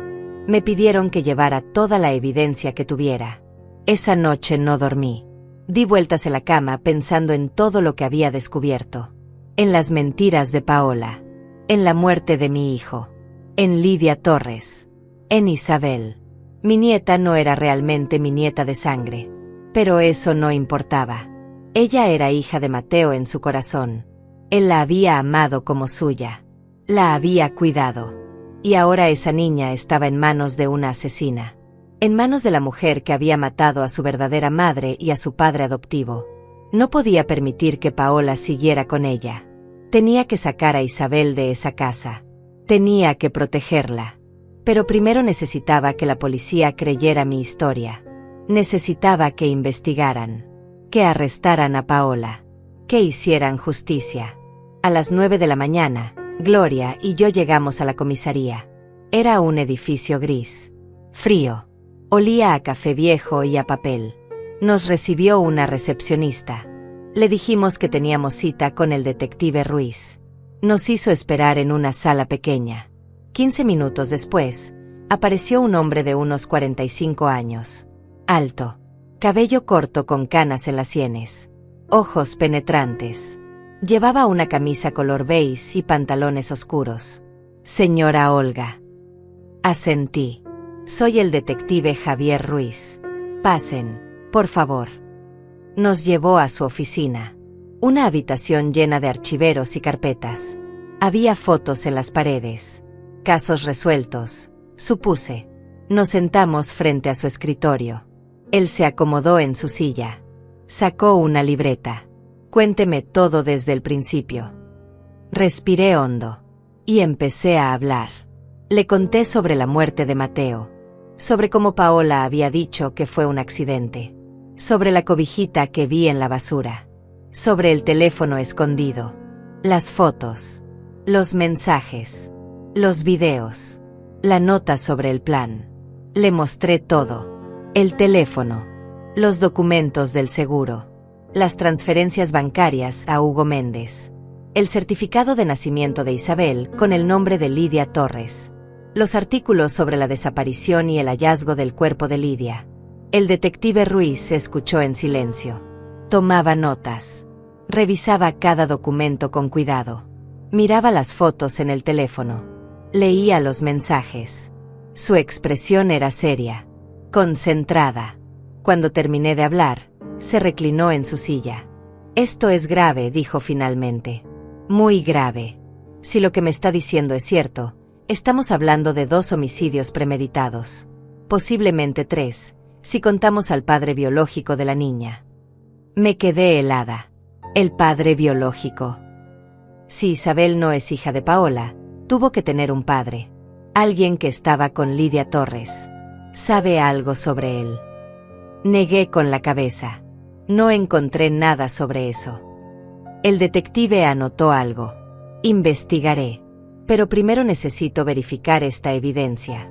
Me pidieron que llevara toda la evidencia que tuviera. Esa noche no dormí. Di vueltas en la cama pensando en todo lo que había descubierto. En las mentiras de Paola. En la muerte de mi hijo. En Lidia Torres. En Isabel. Mi nieta no era realmente mi nieta de sangre. Pero eso no importaba. Ella era hija de Mateo en su corazón. Él la había amado como suya. La había cuidado. Y ahora esa niña estaba en manos de una asesina. En manos de la mujer que había matado a su verdadera madre y a su padre adoptivo. No podía permitir que Paola siguiera con ella. Tenía que sacar a Isabel de esa casa. Tenía que protegerla. Pero primero necesitaba que la policía creyera mi historia. Necesitaba que investigaran. Que arrestaran a Paola. Que hicieran justicia. A las 9 de la mañana, Gloria y yo llegamos a la comisaría. Era un edificio gris. Frío. Olía a café viejo y a papel. Nos recibió una recepcionista. Le dijimos que teníamos cita con el detective Ruiz. Nos hizo esperar en una sala pequeña. 15 minutos después, apareció un hombre de unos 45 años. Alto. Cabello corto con canas en las sienes. Ojos penetrantes. Llevaba una camisa color beige y pantalones oscuros. Señora Olga. Asentí. Soy el detective Javier Ruiz. Pasen, por favor. Nos llevó a su oficina. Una habitación llena de archiveros y carpetas. Había fotos en las paredes. Casos resueltos, supuse. Nos sentamos frente a su escritorio. Él se acomodó en su silla. Sacó una libreta. Cuénteme todo desde el principio. Respiré hondo. Y empecé a hablar. Le conté sobre la muerte de Mateo. sobre cómo Paola había dicho que fue un accidente, sobre la cobijita que vi en la basura, sobre el teléfono escondido, las fotos, los mensajes, los videos, la nota sobre el plan. Le mostré todo: el teléfono, los documentos del seguro, las transferencias bancarias a Hugo Méndez, el certificado de nacimiento de Isabel con el nombre de Lidia Torres, los artículos sobre la desaparición y el hallazgo del cuerpo de Lidia. El detective Ruiz se escuchó en silencio. Tomaba notas. Revisaba cada documento con cuidado. Miraba las fotos en el teléfono. Leía los mensajes. Su expresión era seria, concentrada. Cuando terminé de hablar, se reclinó en su silla. «Esto es grave», dijo finalmente. «Muy grave. Si lo que me está diciendo es cierto, estamos hablando de 2 homicidios premeditados. Posiblemente 3, si contamos al padre biológico de la niña». Me quedé helada. ¿El padre biológico? Si Isabel no es hija de Paola, tuvo que tener un padre. Alguien que estaba con Lidia Torres. ¿Sabe algo sobre él? Negué con la cabeza. No encontré nada sobre eso. El detective anotó algo. «Investigaré. Pero primero necesito verificar esta evidencia».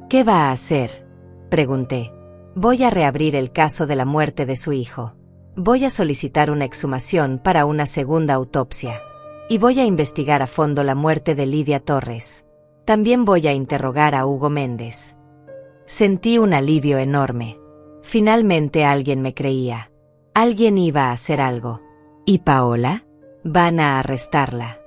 «¿Qué va a hacer?», pregunté. «Voy a reabrir el caso de la muerte de su hijo. Voy a solicitar una exhumación para una segunda autopsia. Y voy a investigar a fondo la muerte de Lidia Torres. También voy a interrogar a Hugo Méndez». Sentí un alivio enorme. Finalmente alguien me creía. Alguien iba a hacer algo. ¿Y Paola? Van a arrestarla.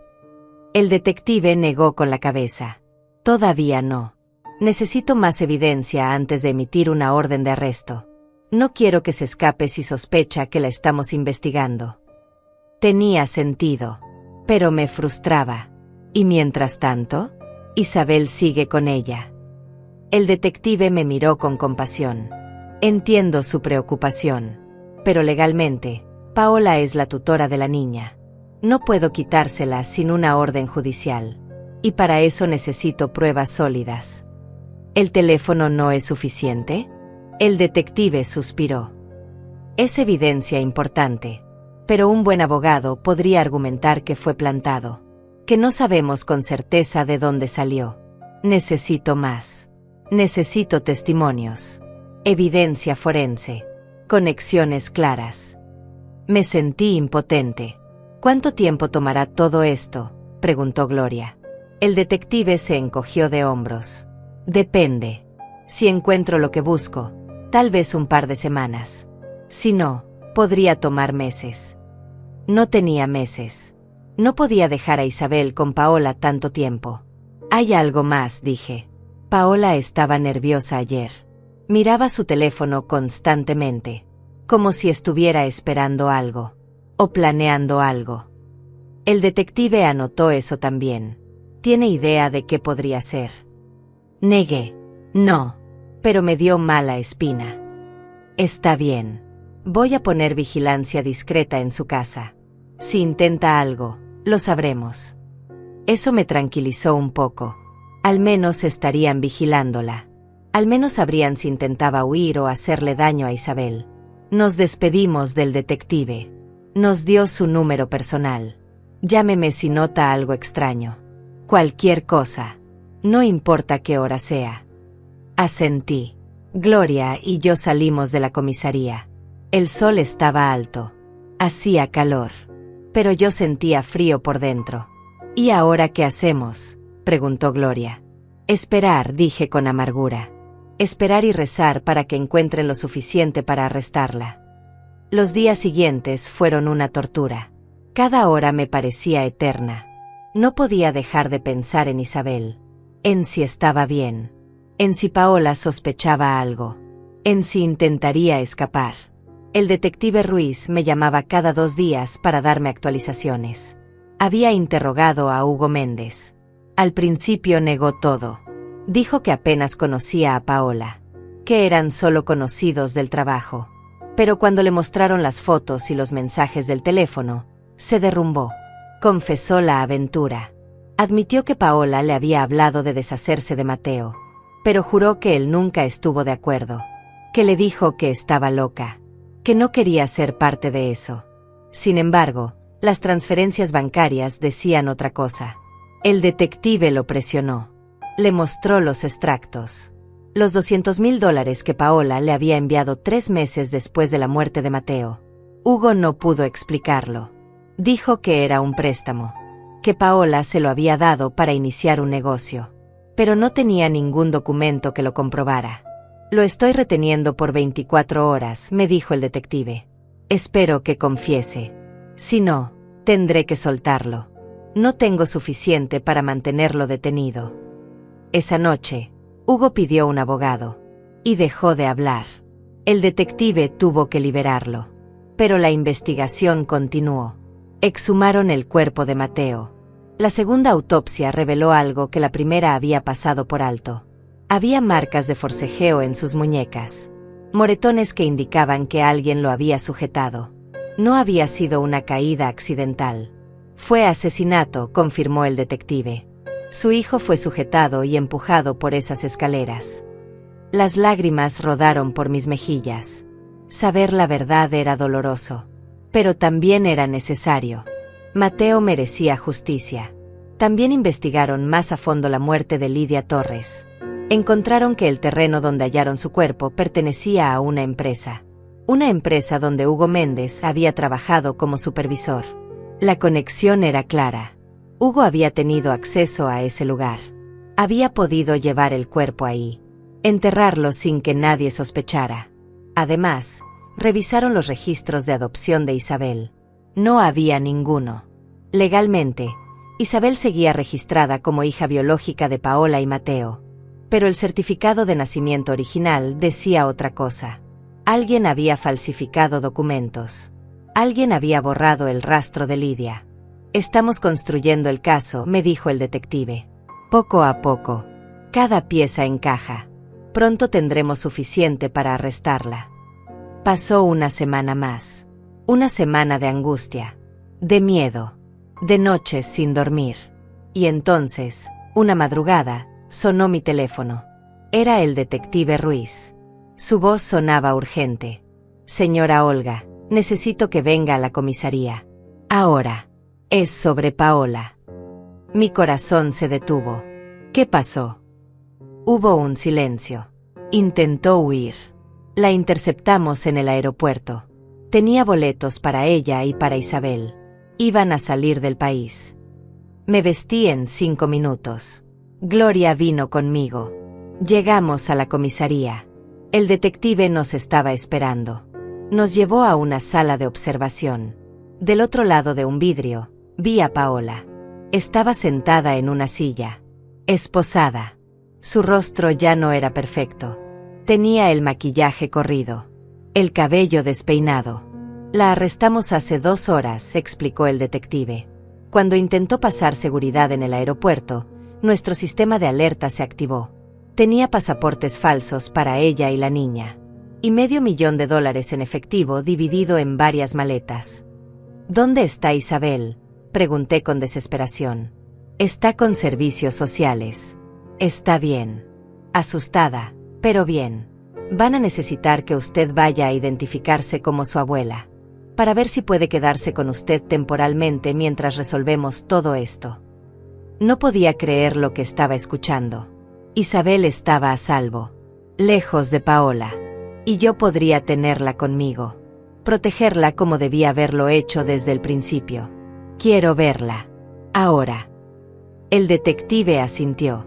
El detective negó con la cabeza. Todavía no. Necesito más evidencia antes de emitir una orden de arresto. No quiero que se escape si sospecha que la estamos investigando. Tenía sentido, pero me frustraba. ¿Y mientras tanto? Isabel sigue con ella. El detective me miró con compasión. Entiendo su preocupación, pero legalmente, Paola es la tutora de la niña. No puedo quitársela sin una orden judicial. Y para eso necesito pruebas sólidas. ¿El teléfono no es suficiente? El detective suspiró. Es evidencia importante, pero un buen abogado podría argumentar que fue plantado, que no sabemos con certeza de dónde salió. Necesito más. Necesito testimonios. Evidencia forense. Conexiones claras. Me sentí impotente. ¿Cuánto tiempo tomará todo esto?, preguntó Gloria. El detective se encogió de hombros. Depende. Si encuentro lo que busco, tal vez un par de semanas. Si no, podría tomar meses. No tenía meses. No podía dejar a Isabel con Paola tanto tiempo. Hay algo más, dije. Paola estaba nerviosa ayer. Miraba su teléfono constantemente, como si estuviera esperando algo, o planeando algo. El detective anotó eso también. ¿Tiene idea de qué podría ser? Negué. No, pero me dio mala espina. Está bien. Voy a poner vigilancia discreta en su casa. Si intenta algo, lo sabremos. Eso me tranquilizó un poco. Al menos estarían vigilándola. Al menos sabrían si intentaba huir o hacerle daño a Isabel. Nos despedimos del detective. Nos dio su número personal. Llámeme si nota algo extraño. Cualquier cosa. No importa qué hora sea. Asentí. Gloria y yo salimos de la comisaría. El sol estaba alto. Hacía calor. Pero yo sentía frío por dentro. ¿Y ahora qué hacemos?, preguntó Gloria. Esperar, dije con amargura. Esperar y rezar para que encuentren lo suficiente para arrestarla. Los días siguientes fueron una tortura. Cada hora me parecía eterna. No podía dejar de pensar en Isabel. En si estaba bien. En si Paola sospechaba algo. En si intentaría escapar. El detective Ruiz me llamaba cada 2 días para darme actualizaciones. Había interrogado a Hugo Méndez. Al principio negó todo. Dijo que apenas conocía a Paola, que eran solo conocidos del trabajo. Pero cuando le mostraron las fotos y los mensajes del teléfono, se derrumbó. Confesó la aventura. Admitió que Paola le había hablado de deshacerse de Mateo. pero juró que él nunca estuvo de acuerdo, que le dijo que estaba loca, que no quería ser parte de eso. Sin embargo, las transferencias bancarias decían otra cosa. El detective lo presionó. Le mostró los extractos. Los $200,000 que Paola le había enviado 3 meses después de la muerte de Mateo. Hugo no pudo explicarlo. Dijo que era un préstamo, que Paola se lo había dado para iniciar un negocio, pero no tenía ningún documento que lo comprobara. Lo estoy reteniendo por 24 horas, me dijo el detective. Espero que confiese. Si no, tendré que soltarlo. No tengo suficiente para mantenerlo detenido. Esa noche, Hugo pidió un abogado y dejó de hablar. El detective tuvo que liberarlo, pero la investigación continuó. Exhumaron el cuerpo de Mateo. La segunda autopsia reveló algo que la primera había pasado por alto. Había marcas de forcejeo en sus muñecas, moretones que indicaban que alguien lo había sujetado. No había sido una caída accidental. Fue asesinato, confirmó el detective. Su hijo fue sujetado y empujado por esas escaleras. Las lágrimas rodaron por mis mejillas. Saber la verdad era doloroso, pero también era necesario. Mateo merecía justicia. También investigaron más a fondo la muerte de Lidia Torres. Encontraron que el terreno donde hallaron su cuerpo pertenecía a una empresa donde Hugo Méndez había trabajado como supervisor. La conexión era clara. Hugo había tenido acceso a ese lugar. Había podido llevar el cuerpo ahí, enterrarlo sin que nadie sospechara. Además, revisaron los registros de adopción de Isabel. No había ninguno. Legalmente, Isabel seguía registrada como hija biológica de Paola y Mateo, pero el certificado de nacimiento original decía otra cosa. Alguien había falsificado documentos. Alguien había borrado el rastro de Lidia. Estamos construyendo el caso, me dijo el detective. Poco a poco. Cada pieza encaja. Pronto tendremos suficiente para arrestarla. Pasó una semana más. Una semana de angustia, de miedo, de noches sin dormir. Y entonces, una madrugada, sonó mi teléfono. Era el detective Ruiz. Su voz sonaba urgente. Señora Olga, necesito que venga a la comisaría. Ahora. Es sobre Paola. Mi corazón se detuvo. ¿Qué pasó? Hubo un silencio. Intentó huir. La interceptamos en el aeropuerto. Tenía boletos para ella y para Isabel. Iban a salir del país. Me vestí en 5 minutos. Gloria vino conmigo. Llegamos a la comisaría. El detective nos estaba esperando. Nos llevó a una sala de observación. Del otro lado de un vidrio, vi a Paola. Estaba sentada en una silla, esposada. Su rostro ya no era perfecto. Tenía el maquillaje corrido, el cabello despeinado. La arrestamos hace 2 horas, explicó el detective. Cuando intentó pasar seguridad en el aeropuerto, nuestro sistema de alerta se activó. Tenía pasaportes falsos para ella y la niña, y $500,000 en efectivo dividido en varias maletas. ¿Dónde está Isabel?, pregunté con desesperación. Está con servicios sociales. Está bien. Asustada, pero bien. Van a necesitar que usted vaya a identificarse como su abuela, para ver si puede quedarse con usted temporalmente mientras resolvemos todo esto. No podía creer lo que estaba escuchando. Isabel estaba a salvo, lejos de Paola, y yo podría tenerla conmigo, protegerla como debía haberlo hecho desde el principio. Quiero verla. Ahora. El detective asintió.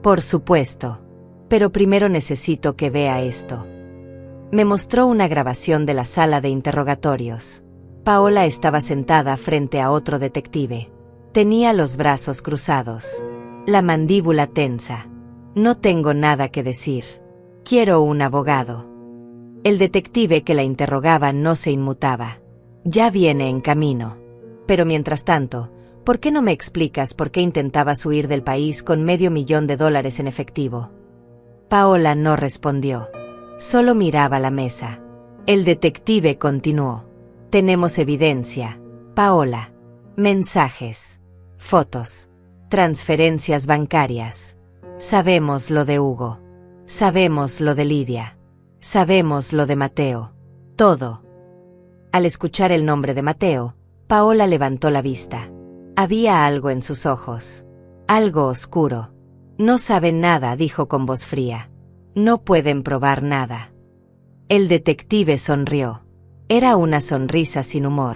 Por supuesto. Pero primero necesito que vea esto. Me mostró una grabación de la sala de interrogatorios. Paola estaba sentada frente a otro detective. Tenía los brazos cruzados, la mandíbula tensa. No tengo nada que decir. Quiero un abogado. El detective que la interrogaba no se inmutaba. Ya viene en camino. Pero mientras tanto, ¿por qué no me explicas por qué intentabas huir del país con $500,000 en efectivo? Paola no respondió. Solo miraba la mesa. El detective continuó. Tenemos evidencia, Paola. Mensajes, fotos, transferencias bancarias. Sabemos lo de Hugo. Sabemos lo de Lidia. Sabemos lo de Mateo. Todo. Al escuchar el nombre de Mateo, Paola levantó la vista. Había algo en sus ojos. Algo oscuro. No saben nada, dijo con voz fría. No pueden probar nada. El detective sonrió. Era una sonrisa sin humor.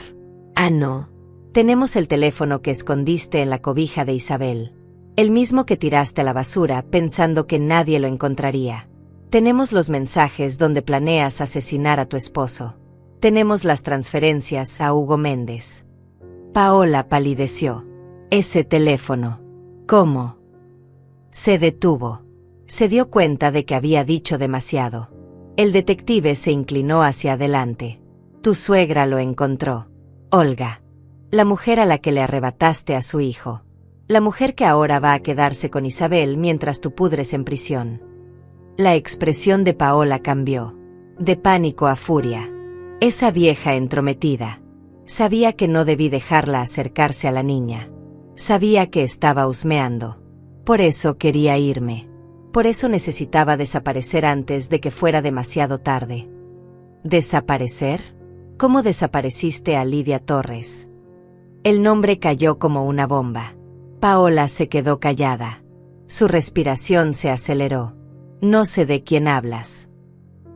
Ah, no. Tenemos el teléfono que escondiste en la cobija de Isabel. El mismo que tiraste a la basura pensando que nadie lo encontraría. Tenemos los mensajes donde planeas asesinar a tu esposo. Tenemos las transferencias a Hugo Méndez. Paola palideció. Ese teléfono. ¿Cómo? Se detuvo. Se dio cuenta de que había dicho demasiado. El detective se inclinó hacia adelante. Tu suegra lo encontró. Olga. La mujer a la que le arrebataste a su hijo. La mujer que ahora va a quedarse con Isabel mientras tú pudres en prisión. La expresión de Paola cambió. De pánico a furia. Esa vieja entrometida. Sabía que no debí dejarla acercarse a la niña. Sabía que estaba husmeando. Por eso quería irme. Por eso necesitaba desaparecer antes de que fuera demasiado tarde. ¿Desaparecer? ¿Cómo desapareciste a Lidia Torres? El nombre cayó como una bomba. Paola se quedó callada. Su respiración se aceleró. No sé de quién hablas.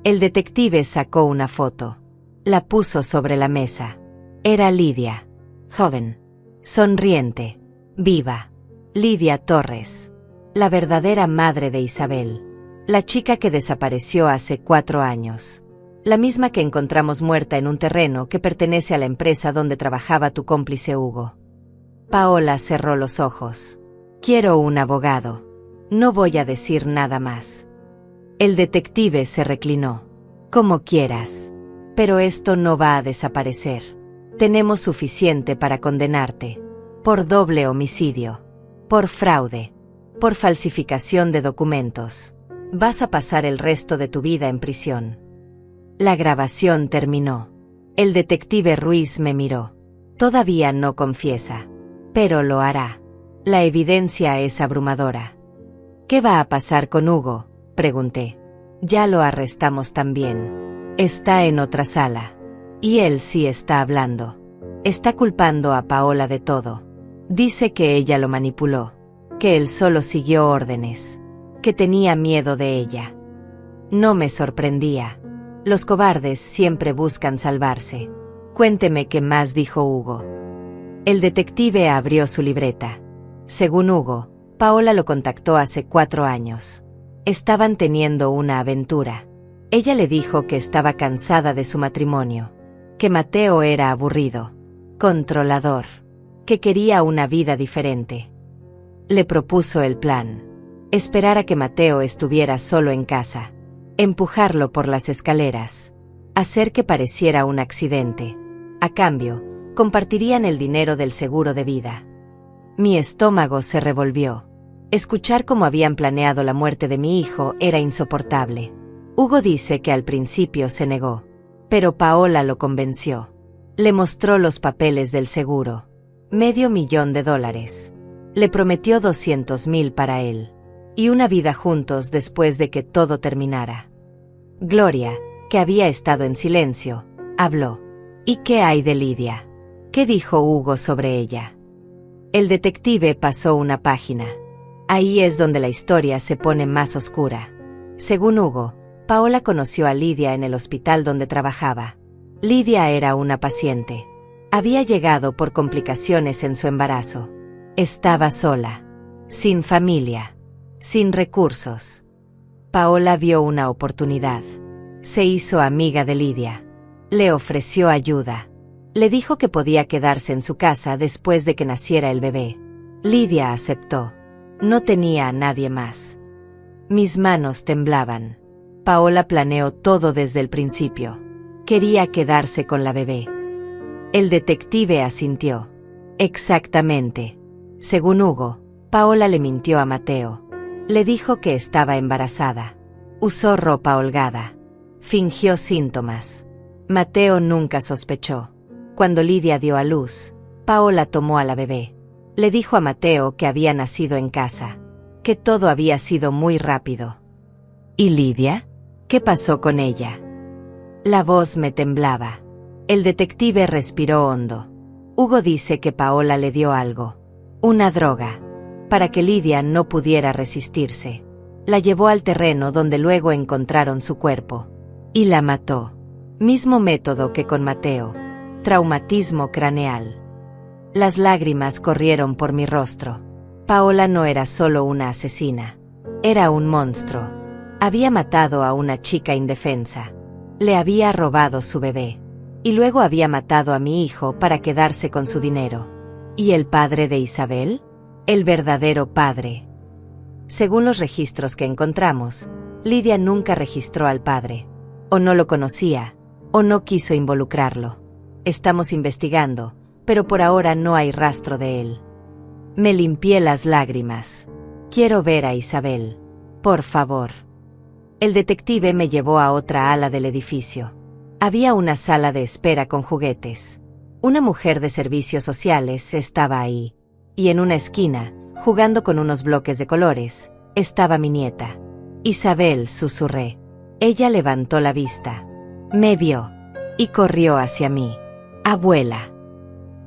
El detective sacó una foto. La puso sobre la mesa. Era Lidia. Joven. Sonriente. Viva. Lidia Torres. La verdadera madre de Isabel. La chica que desapareció hace 4 años. La misma que encontramos muerta en un terreno que pertenece a la empresa donde trabajaba tu cómplice Hugo. Paola cerró los ojos. Quiero un abogado. No voy a decir nada más. El detective se reclinó. Como quieras. Pero esto no va a desaparecer. Tenemos suficiente para condenarte. Por doble homicidio. Por fraude. Por falsificación de documentos. Vas a pasar el resto de tu vida en prisión. La grabación terminó. El detective Ruiz me miró. Todavía no confiesa. Pero lo hará. La evidencia es abrumadora. ¿Qué va a pasar con Hugo?, pregunté. Ya lo arrestamos también. Está en otra sala. Y él sí está hablando. Está culpando a Paola de todo. Dice que ella lo manipuló. Que él solo siguió órdenes. Que tenía miedo de ella. No me sorprendía. Los cobardes siempre buscan salvarse. Cuénteme qué más dijo Hugo. El detective abrió su libreta. Según Hugo, Paola lo contactó hace 4 años. Estaban teniendo una aventura. Ella le dijo que estaba cansada de su matrimonio. Que Mateo era aburrido. Controlador. Que quería una vida diferente. Le propuso el plan. Esperar a que Mateo estuviera solo en casa. Empujarlo por las escaleras. Hacer que pareciera un accidente. A cambio, compartirían el dinero del seguro de vida. Mi estómago se revolvió. Escuchar cómo habían planeado la muerte de mi hijo era insoportable. Hugo dice que al principio se negó. Pero Paola lo convenció. Le mostró los papeles del seguro. $500,000. Le prometió 200,000 para él. Y una vida juntos después de que todo terminara. Gloria, que había estado en silencio, habló. ¿Y qué hay de Lidia? ¿Qué dijo Hugo sobre ella? El detective pasó una página. Ahí es donde la historia se pone más oscura. Según Hugo, Paola conoció a Lidia en el hospital donde trabajaba. Lidia era una paciente. Había llegado por complicaciones en su embarazo. Estaba sola. Sin familia. Sin recursos. Paola vio una oportunidad. Se hizo amiga de Lidia. Le ofreció ayuda. Le dijo que podía quedarse en su casa después de que naciera el bebé. Lidia aceptó. No tenía a nadie más. Mis manos temblaban. Paola planeó todo desde el principio. Quería quedarse con la bebé. El detective asintió. Exactamente. Según Hugo, Paola le mintió a Mateo. Le dijo que estaba embarazada. Usó ropa holgada. Fingió síntomas. Mateo nunca sospechó. Cuando Lidia dio a luz, Paola tomó a la bebé. Le dijo a Mateo que había nacido en casa. Que todo había sido muy rápido. ¿Y Lidia? ¿Qué pasó con ella? La voz me temblaba. El detective respiró hondo. Hugo dice que Paola le dio algo. Una droga. Para que Lidia no pudiera resistirse. La llevó al terreno donde luego encontraron su cuerpo. Y la mató. Mismo método que con Mateo. Traumatismo craneal. Las lágrimas corrieron por mi rostro. Paola no era solo una asesina. Era un monstruo. Había matado a una chica indefensa. Le había robado su bebé. Y luego había matado a mi hijo para quedarse con su dinero. ¿Y el padre de Isabel? El verdadero padre. Según los registros que encontramos, Lidia nunca registró al padre. O no lo conocía, o no quiso involucrarlo. Estamos investigando, pero por ahora no hay rastro de él. Me limpié las lágrimas. Quiero ver a Isabel. Por favor. El detective me llevó a otra ala del edificio. Había una sala de espera con juguetes. Una mujer de servicios sociales estaba ahí. Y en una esquina, jugando con unos bloques de colores, estaba mi nieta. Isabel, susurré. Ella levantó la vista. Me vio. Y corrió hacia mí. Abuela.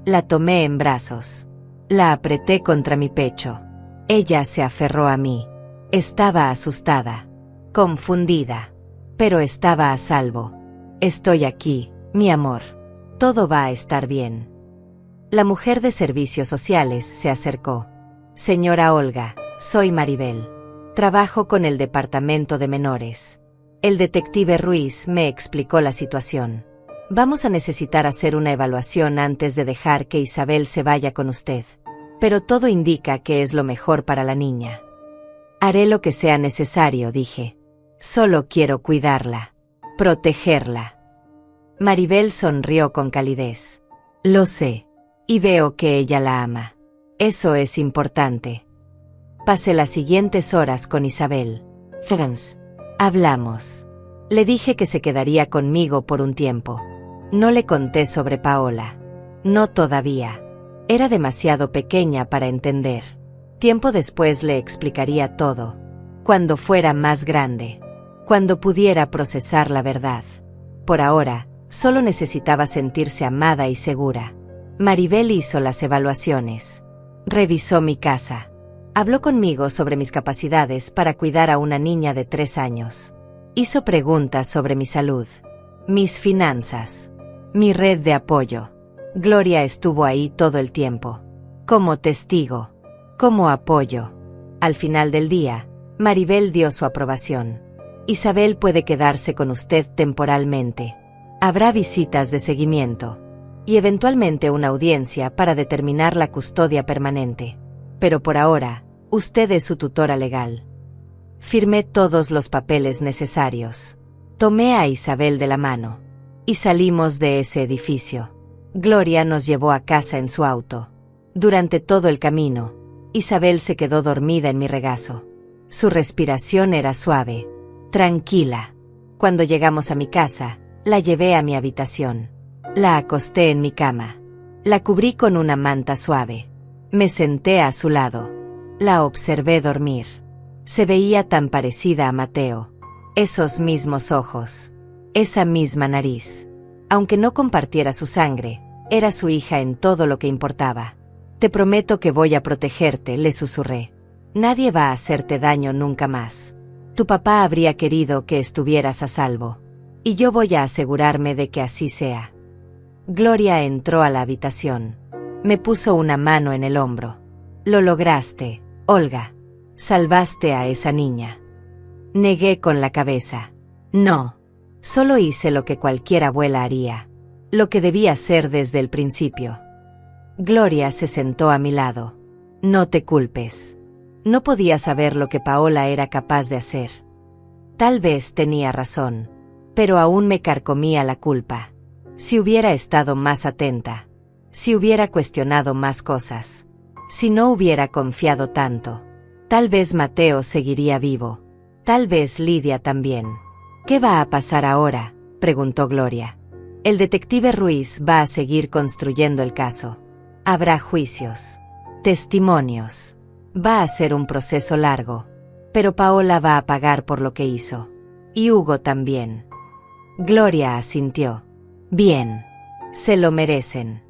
La tomé en brazos. La apreté contra mi pecho. Ella se aferró a mí. Estaba asustada. Confundida. Pero estaba a salvo. Estoy aquí, mi amor. Todo va a estar bien. La mujer de servicios sociales se acercó. Señora Olga, soy Maribel. Trabajo con el departamento de menores. El detective Ruiz me explicó la situación. Vamos a necesitar hacer una evaluación antes de dejar que Isabel se vaya con usted. Pero todo indica que es lo mejor para la niña. Haré lo que sea necesario, dije. Solo quiero cuidarla. Protegerla. Maribel sonrió con calidez. Lo sé. Y veo que ella la ama. Eso es importante. Pasé las siguientes horas con Isabel. Hablamos. Le dije que se quedaría conmigo por un tiempo. No le conté sobre Paola. No todavía. Era demasiado pequeña para entender. Tiempo después le explicaría todo. Cuando fuera más grande. Cuando pudiera procesar la verdad. Por ahora, solo necesitaba sentirse amada y segura. Maribel hizo las evaluaciones. Revisó mi casa. Habló conmigo sobre mis capacidades para cuidar a una niña de 3 años. Hizo preguntas sobre mi salud, mis finanzas, mi red de apoyo. Gloria estuvo ahí todo el tiempo. Como testigo, como apoyo. Al final del día, Maribel dio su aprobación. Isabel puede quedarse con usted temporalmente. Habrá visitas de seguimiento. Y eventualmente una audiencia para determinar la custodia permanente. Pero por ahora, usted es su tutora legal. Firmé todos los papeles necesarios. Tomé a Isabel de la mano. Y salimos de ese edificio. Gloria nos llevó a casa en su auto. Durante todo el camino, Isabel se quedó dormida en mi regazo. Su respiración era suave, tranquila. Cuando llegamos a mi casa, la llevé a mi habitación. La acosté en mi cama. La cubrí con una manta suave. Me senté a su lado. La observé dormir. Se veía tan parecida a Mateo. Esos mismos ojos. Esa misma nariz. Aunque no compartiera su sangre, era su hija en todo lo que importaba. Te prometo que voy a protegerte, le susurré. Nadie va a hacerte daño nunca más. Tu papá habría querido que estuvieras a salvo. Y yo voy a asegurarme de que así sea. Gloria entró a la habitación. Me puso una mano en el hombro. Lo lograste, Olga. Salvaste a esa niña. Negué con la cabeza. No. Solo hice lo que cualquier abuela haría. Lo que debía hacer desde el principio. Gloria se sentó a mi lado. No te culpes. No podía saber lo que Paola era capaz de hacer. Tal vez tenía razón. Pero aún me carcomía la culpa. Si hubiera estado más atenta. Si hubiera cuestionado más cosas. Si no hubiera confiado tanto. Tal vez Mateo seguiría vivo. Tal vez Lidia también. ¿Qué va a pasar ahora?, preguntó Gloria. El detective Ruiz va a seguir construyendo el caso. Habrá juicios. Testimonios. Va a ser un proceso largo. Pero Paola va a pagar por lo que hizo. Y Hugo también. Gloria asintió. Bien. Se lo merecen.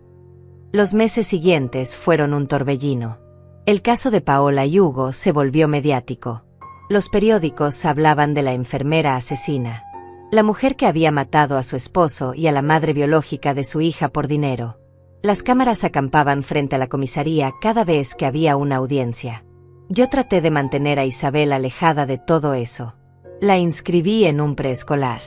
Los meses siguientes fueron un torbellino. El caso de Paola y Hugo se volvió mediático. Los periódicos hablaban de la enfermera asesina, la mujer que había matado a su esposo y a la madre biológica de su hija por dinero. Las cámaras acampaban frente a la comisaría cada vez que había una audiencia. Yo traté de mantener a Isabel alejada de todo eso. La inscribí en un preescolar.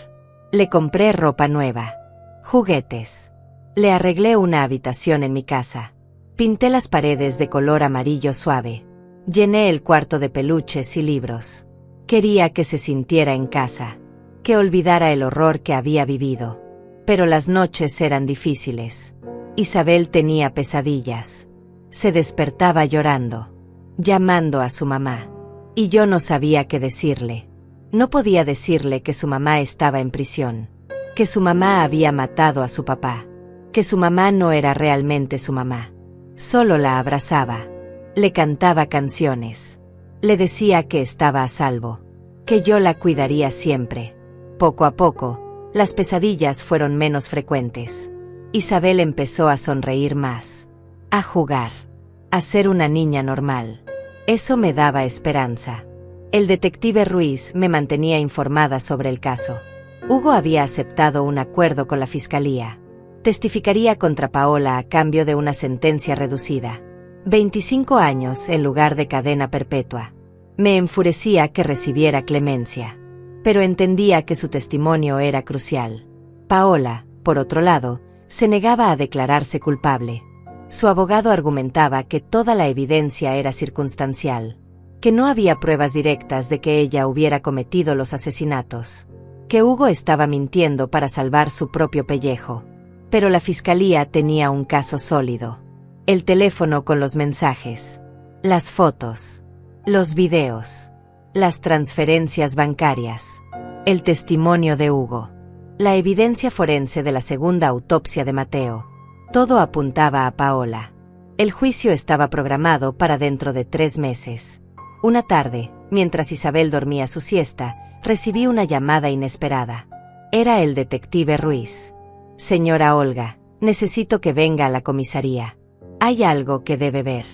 Le compré ropa nueva, juguetes. Le arreglé una habitación en mi casa. Pinté las paredes de color amarillo suave. Llené el cuarto de peluches y libros. Quería que se sintiera en casa, que olvidara el horror que había vivido. Pero las noches eran difíciles. Isabel tenía pesadillas. Se despertaba llorando, llamando a su mamá. Y yo no sabía qué decirle. No podía decirle que su mamá estaba en prisión, que su mamá había matado a su papá, que su mamá no era realmente su mamá. Solo la abrazaba. Le cantaba canciones. Le decía que estaba a salvo, que yo la cuidaría siempre. Poco a poco, las pesadillas fueron menos frecuentes. Isabel empezó a sonreír más, a jugar, a ser una niña normal. Eso me daba esperanza. El detective Ruiz me mantenía informada sobre el caso. Hugo había aceptado un acuerdo con la fiscalía. Testificaría contra Paola a cambio de una sentencia reducida. 25 años en lugar de cadena perpetua. Me enfurecía que recibiera clemencia, pero entendía que su testimonio era crucial. Paola, por otro lado, se negaba a declararse culpable. Su abogado argumentaba que toda la evidencia era circunstancial, que no había pruebas directas de que ella hubiera cometido los asesinatos, que Hugo estaba mintiendo para salvar su propio pellejo. Pero la fiscalía tenía un caso sólido. El teléfono con los mensajes, las fotos, los videos, las transferencias bancarias, el testimonio de Hugo, la evidencia forense de la segunda autopsia de Mateo. Todo apuntaba a Paola. El juicio estaba programado para dentro de 3 meses. Una tarde, mientras Isabel dormía su siesta, recibí una llamada inesperada. Era el detective Ruiz. Señora Olga, necesito que venga a la comisaría. Hay algo que debe ver.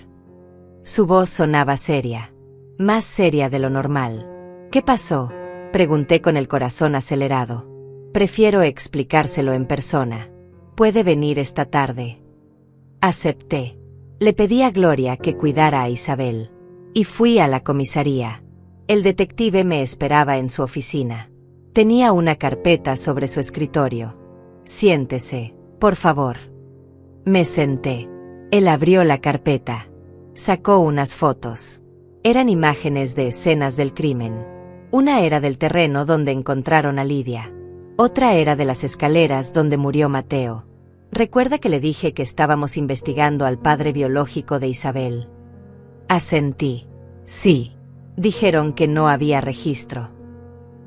Su voz sonaba seria, más seria de lo normal. ¿Qué pasó?, pregunté con el corazón acelerado. Prefiero explicárselo en persona. ¿Puede venir esta tarde? Acepté. Le pedí a Gloria que cuidara a Isabel. Y fui a la comisaría. El detective me esperaba en su oficina. Tenía una carpeta sobre su escritorio. Siéntese, por favor. Me senté. Él abrió la carpeta. Sacó unas fotos. Eran imágenes de escenas del crimen. Una era del terreno donde encontraron a Lidia. Otra era de las escaleras donde murió Mateo. ¿Recuerda que le dije que estábamos investigando al padre biológico de Isabel? Asentí. Sí. Dijeron que no había registro.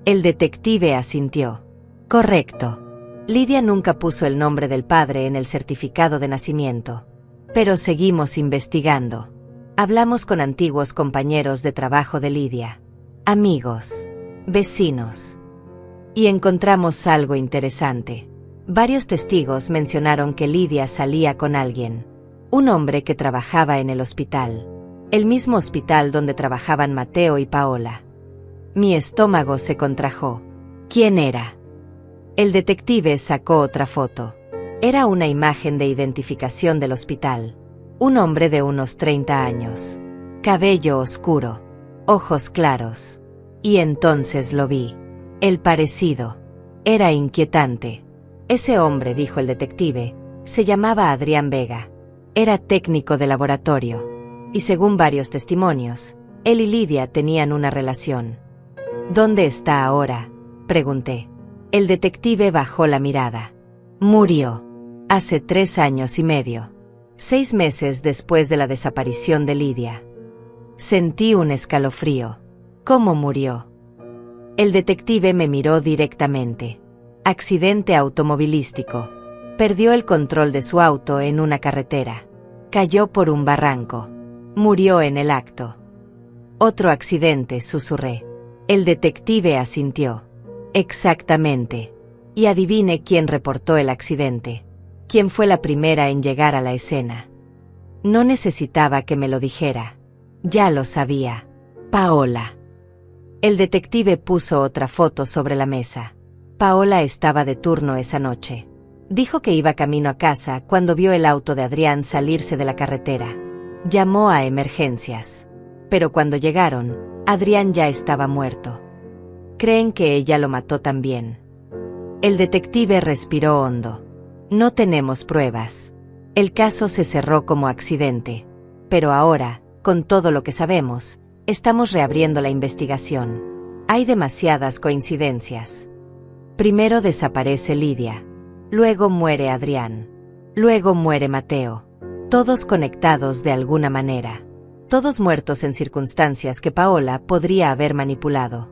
El detective asintió. Correcto. Lidia nunca puso el nombre del padre en el certificado de nacimiento. Pero seguimos investigando. Hablamos con antiguos compañeros de trabajo de Lidia, amigos, vecinos. Y encontramos algo interesante. Varios testigos mencionaron que Lidia salía con alguien. Un hombre que trabajaba en el hospital. El mismo hospital donde trabajaban Mateo y Paola. Mi estómago se contrajo. ¿Quién era? El detective sacó otra foto. Era una imagen de identificación del hospital. Un hombre de unos 30 años. Cabello oscuro. Ojos claros. Y entonces lo vi. El parecido. Era inquietante. Ese hombre, dijo el detective, se llamaba Adrián Vega. Era técnico de laboratorio. Y según varios testimonios, él y Lidia tenían una relación. ¿Dónde está ahora?, pregunté. El detective bajó la mirada. Murió. Hace 3 años y medio. 6 meses después de la desaparición de Lidia. Sentí un escalofrío. ¿Cómo murió? El detective me miró directamente. Accidente automovilístico. Perdió el control de su auto en una carretera. Cayó por un barranco. Murió en el acto. Otro accidente, susurré. El detective asintió. Exactamente. Y adivine quién reportó el accidente. ¿Quién fue la primera en llegar a la escena? No necesitaba que me lo dijera. Ya lo sabía. Paola. El detective puso otra foto sobre la mesa. Paola estaba de turno esa noche. Dijo que iba camino a casa cuando vio el auto de Adrián salirse de la carretera. Llamó a emergencias. Pero cuando llegaron, Adrián ya estaba muerto. Creen que ella lo mató también. El detective respiró hondo. No tenemos pruebas. El caso se cerró como accidente. Pero ahora, con todo lo que sabemos, estamos reabriendo la investigación. Hay demasiadas coincidencias. Primero desaparece Lidia. Luego muere Adrián. Luego muere Mateo. Todos conectados de alguna manera. Todos muertos en circunstancias que Paola podría haber manipulado.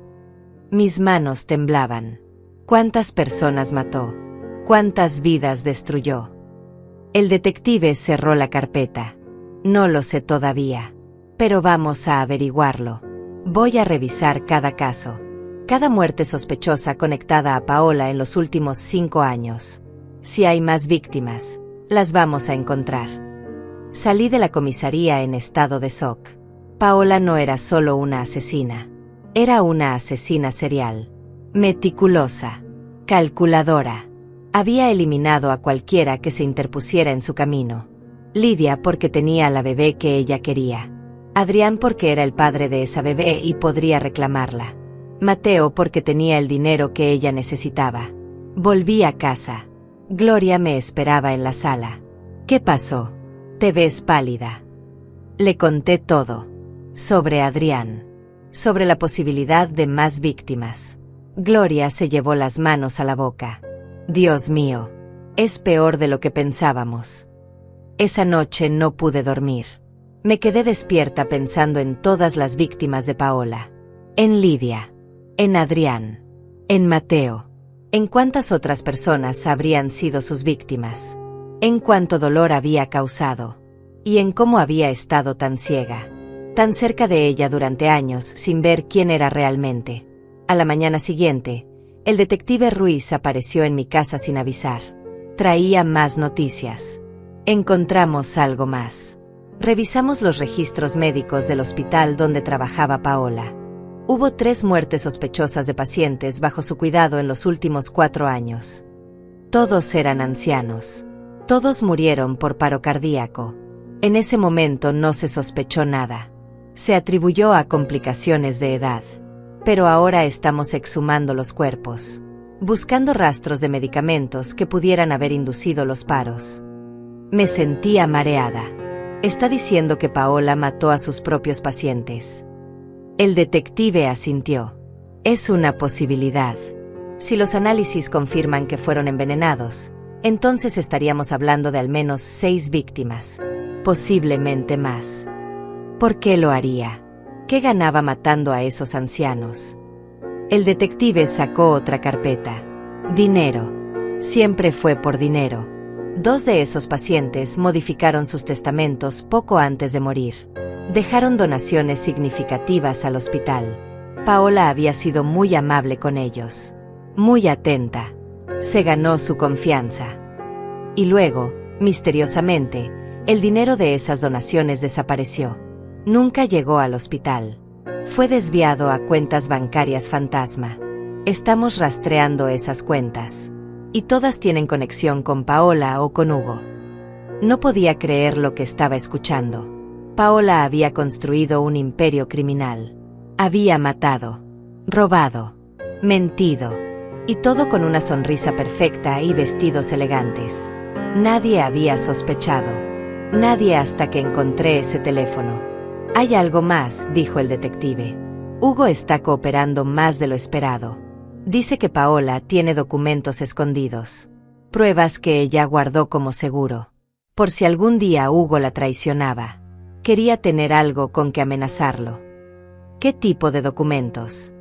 Mis manos temblaban. ¿Cuántas personas mató? ¿Cuántas vidas destruyó? El detective cerró la carpeta. No lo sé todavía. Pero vamos a averiguarlo. Voy a revisar cada caso. Cada muerte sospechosa conectada a Paola en los últimos 5 años. Si hay más víctimas, las vamos a encontrar. Salí de la comisaría en estado de shock. Paola no era solo una asesina. Era una asesina serial. Meticulosa. Calculadora. Había eliminado a cualquiera que se interpusiera en su camino. Lidia porque tenía a la bebé que ella quería. Adrián porque era el padre de esa bebé y podría reclamarla. Mateo porque tenía el dinero que ella necesitaba. Volví a casa. Gloria me esperaba en la sala. ¿Qué pasó? Te ves pálida. Le conté todo. Sobre Adrián. Sobre la posibilidad de más víctimas. Gloria se llevó las manos a la boca. Dios mío. Es peor de lo que pensábamos. Esa noche no pude dormir. Me quedé despierta pensando en todas las víctimas de Paola. En Lidia. En Adrián. En Mateo. En cuántas otras personas habrían sido sus víctimas. En cuánto dolor había causado. Y en cómo había estado tan ciega. Tan cerca de ella durante años sin ver quién era realmente. A la mañana siguiente, el detective Ruiz apareció en mi casa sin avisar. Traía más noticias. Encontramos algo más. Revisamos los registros médicos del hospital donde trabajaba Paola. Hubo 3 muertes sospechosas de pacientes bajo su cuidado en los últimos 4 años. Todos eran ancianos. Todos murieron por paro cardíaco. En ese momento no se sospechó nada. Se atribuyó a complicaciones de edad. Pero ahora estamos exhumando los cuerpos, buscando rastros de medicamentos que pudieran haber inducido los paros. Me sentía mareada. Está diciendo que Paola mató a sus propios pacientes. El detective asintió. Es una posibilidad. Si los análisis confirman que fueron envenenados, entonces estaríamos hablando de al menos 6 víctimas. Posiblemente más. ¿Por qué lo haría? ¿Qué ganaba matando a esos ancianos? El detective sacó otra carpeta. Dinero. Siempre fue por dinero. 2 de esos pacientes modificaron sus testamentos poco antes de morir. Dejaron donaciones significativas al hospital. Paola había sido muy amable con ellos. Muy atenta. Se ganó su confianza. Y luego, misteriosamente, el dinero de esas donaciones desapareció. Nunca llegó al hospital. Fue desviado a cuentas bancarias fantasma. Estamos rastreando esas cuentas. Y todas tienen conexión con Paola o con Hugo. No podía creer lo que estaba escuchando. Paola había construido un imperio criminal. Había matado, robado, mentido. Y todo con una sonrisa perfecta y vestidos elegantes. Nadie había sospechado. Nadie hasta que encontré ese teléfono. Hay algo más, dijo el detective. Hugo está cooperando más de lo esperado. Dice que Paola tiene documentos escondidos. Pruebas que ella guardó como seguro. Por si algún día Hugo la traicionaba. Quería tener algo con que amenazarlo. ¿Qué tipo de documentos?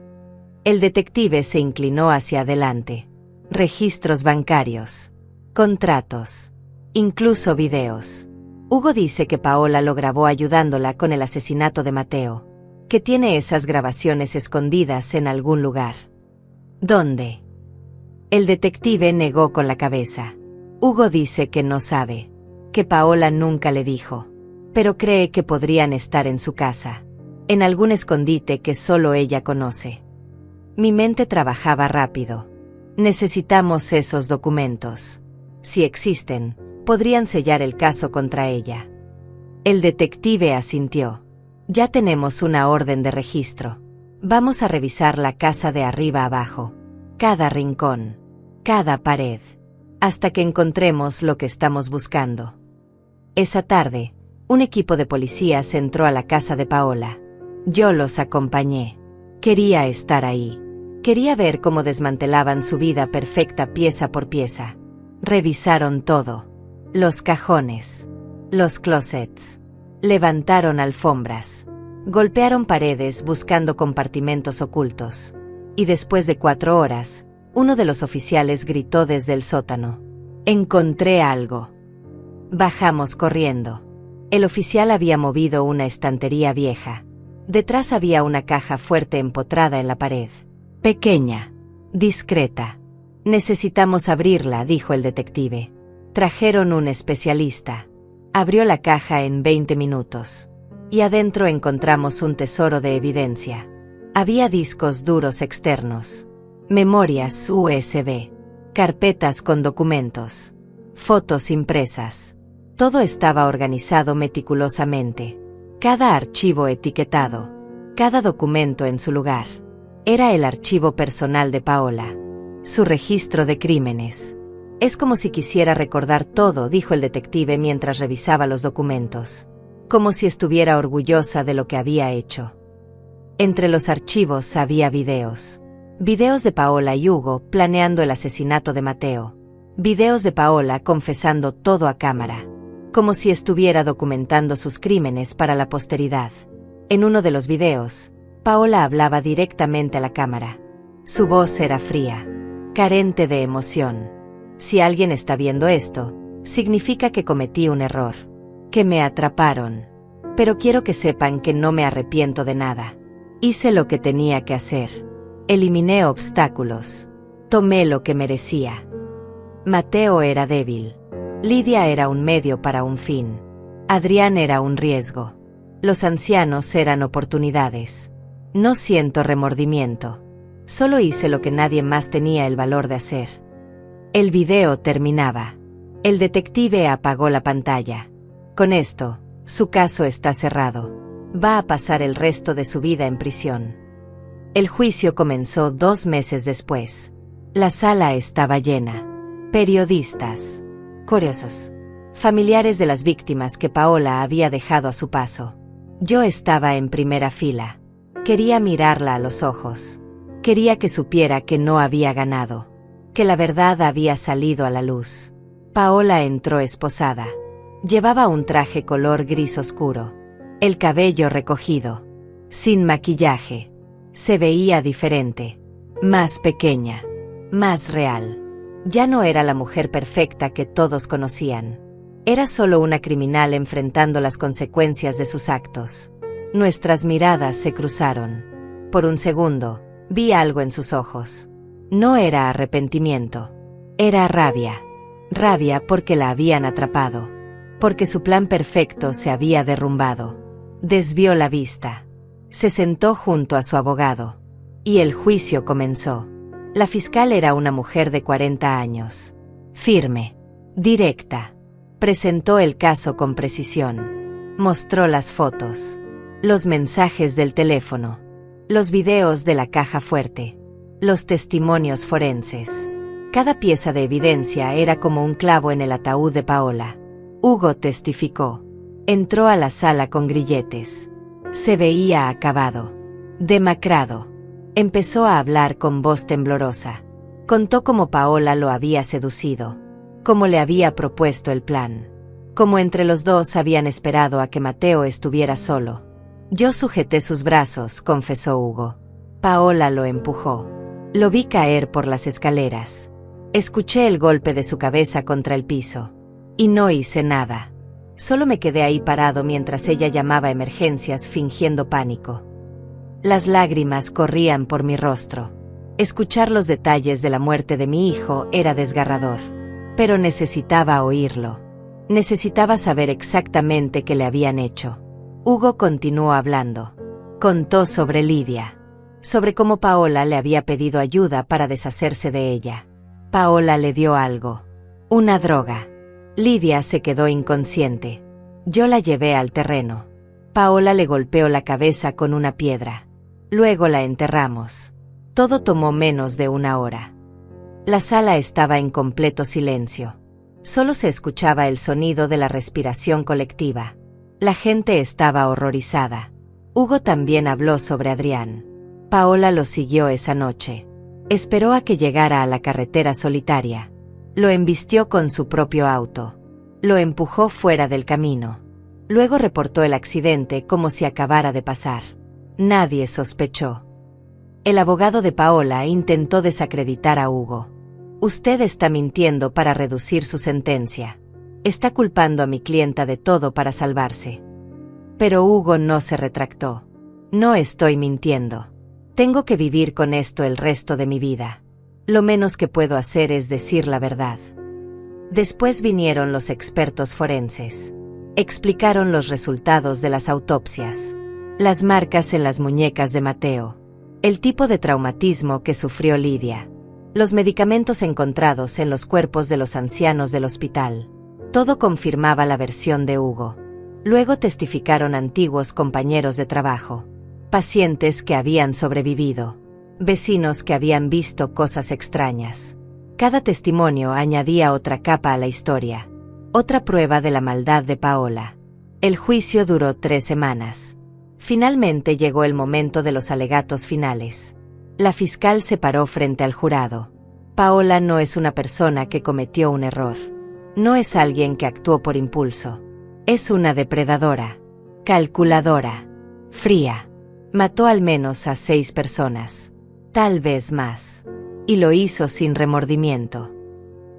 El detective se inclinó hacia adelante. Registros bancarios. Contratos. Incluso videos. Hugo dice que Paola lo grabó ayudándola con el asesinato de Mateo. que tiene esas grabaciones escondidas en algún lugar. ¿Dónde? El detective negó con la cabeza. Hugo dice que no sabe, que Paola nunca le dijo, pero cree que podrían estar en su casa, en algún escondite que solo ella conoce. Mi mente trabajaba rápido. Necesitamos esos documentos. Si existen, podrían sellar el caso contra ella. El detective asintió. Ya tenemos una orden de registro. Vamos a revisar la casa de arriba abajo, cada rincón, cada pared, hasta que encontremos lo que estamos buscando. Esa tarde, un equipo de policías entró a la casa de Paola. Yo los acompañé. Quería estar ahí. Quería ver cómo desmantelaban su vida perfecta pieza por pieza. Revisaron todo. Los cajones, los closets. Levantaron alfombras. Golpearon paredes buscando compartimentos ocultos. Y después de 4 horas, uno de los oficiales gritó desde el sótano. «Encontré algo». Bajamos corriendo. El oficial había movido una estantería vieja. Detrás había una caja fuerte empotrada en la pared. Pequeña, discreta. «Necesitamos abrirla», dijo el detective. Trajeron un especialista. Abrió la caja en 20 minutos. Y adentro encontramos un tesoro de evidencia. Había discos duros externos, memorias USB, carpetas con documentos, fotos impresas. Todo estaba organizado meticulosamente. Cada archivo etiquetado, cada documento en su lugar. Era el archivo personal de Paola, su registro de crímenes. «Es como si quisiera recordar todo», dijo el detective mientras revisaba los documentos. Como si estuviera orgullosa de lo que había hecho. Entre los archivos había videos. Videos de Paola y Hugo planeando el asesinato de Mateo. Videos de Paola confesando todo a cámara. Como si estuviera documentando sus crímenes para la posteridad. En uno de los videos, Paola hablaba directamente a la cámara. Su voz era fría, carente de emoción. Si alguien está viendo esto, significa que cometí un error. Que me atraparon. Pero quiero que sepan que no me arrepiento de nada. Hice lo que tenía que hacer. Eliminé obstáculos. Tomé lo que merecía. Mateo era débil. Lidia era un medio para un fin. Adrián era un riesgo. Los ancianos eran oportunidades. No siento remordimiento. Solo hice lo que nadie más tenía el valor de hacer. El video terminaba. El detective apagó la pantalla. Con esto, su caso está cerrado. Va a pasar el resto de su vida en prisión. El juicio comenzó 2 meses después. La sala estaba llena. Periodistas, curiosos, familiares de las víctimas que Paola había dejado a su paso. Yo estaba en primera fila. Quería mirarla a los ojos. Quería que supiera que no había ganado. Que la verdad había salido a la luz. Paola entró esposada. Llevaba un traje color gris oscuro. El cabello recogido. Sin maquillaje. Se veía diferente. Más pequeña. Más real. Ya no era la mujer perfecta que todos conocían. Era solo una criminal enfrentando las consecuencias de sus actos. Nuestras miradas se cruzaron. Por un segundo, vi algo en sus ojos. No era arrepentimiento. Era rabia. Rabia porque la habían atrapado. Porque su plan perfecto se había derrumbado. Desvió la vista. Se sentó junto a su abogado. Y el juicio comenzó. La fiscal era una mujer de 40 años. Firme. Directa. Presentó el caso con precisión. Mostró las fotos. Los mensajes del teléfono. Los videos de la caja fuerte. Los testimonios forenses. Cada pieza de evidencia era como un clavo en el ataúd de Paola. Hugo testificó. Entró a la sala con grilletes. Se veía acabado. Demacrado. Empezó a hablar con voz temblorosa. Contó cómo Paola lo había seducido. Cómo le había propuesto el plan. Cómo entre los dos habían esperado a que Mateo estuviera solo. Yo sujeté sus brazos, confesó Hugo. Paola lo empujó. Lo vi caer por las escaleras. Escuché el golpe de su cabeza contra el piso. Y no hice nada. Solo me quedé ahí parado mientras ella llamaba a emergencias fingiendo pánico. Las lágrimas corrían por mi rostro. Escuchar los detalles de la muerte de mi hijo era desgarrador. Pero necesitaba oírlo. Necesitaba saber exactamente qué le habían hecho. Hugo continuó hablando. Contó sobre Lidia. Sobre cómo Paola le había pedido ayuda para deshacerse de ella. Paola le dio algo. Una droga. Lidia se quedó inconsciente. Yo la llevé al terreno. Paola le golpeó la cabeza con una piedra. Luego la enterramos. Todo tomó menos de una hora. La sala estaba en completo silencio. Solo se escuchaba el sonido de la respiración colectiva. La gente estaba horrorizada. Hugo también habló sobre Adrián. Paola lo siguió esa noche. Esperó a que llegara a la carretera solitaria. Lo embistió con su propio auto. Lo empujó fuera del camino. Luego reportó el accidente como si acabara de pasar. Nadie sospechó. El abogado de Paola intentó desacreditar a Hugo. Usted está mintiendo para reducir su sentencia. Está culpando a mi clienta de todo para salvarse. Pero Hugo no se retractó. No estoy mintiendo. Tengo que vivir con esto el resto de mi vida. Lo menos que puedo hacer es decir la verdad. Después vinieron los expertos forenses. Explicaron los resultados de las autopsias. Las marcas en las muñecas de Mateo. El tipo de traumatismo que sufrió Lidia. Los medicamentos encontrados en los cuerpos de los ancianos del hospital. Todo confirmaba la versión de Hugo. Luego testificaron antiguos compañeros de trabajo. Pacientes que habían sobrevivido. Vecinos que habían visto cosas extrañas. Cada testimonio añadía otra capa a la historia. Otra prueba de la maldad de Paola. El juicio duró 3 semanas. Finalmente llegó el momento de los alegatos finales. La fiscal se paró frente al jurado. Paola no es una persona que cometió un error. No es alguien que actuó por impulso. Es una depredadora. Calculadora. Fría. Mató al menos a 6 personas. Tal vez más. Y lo hizo sin remordimiento.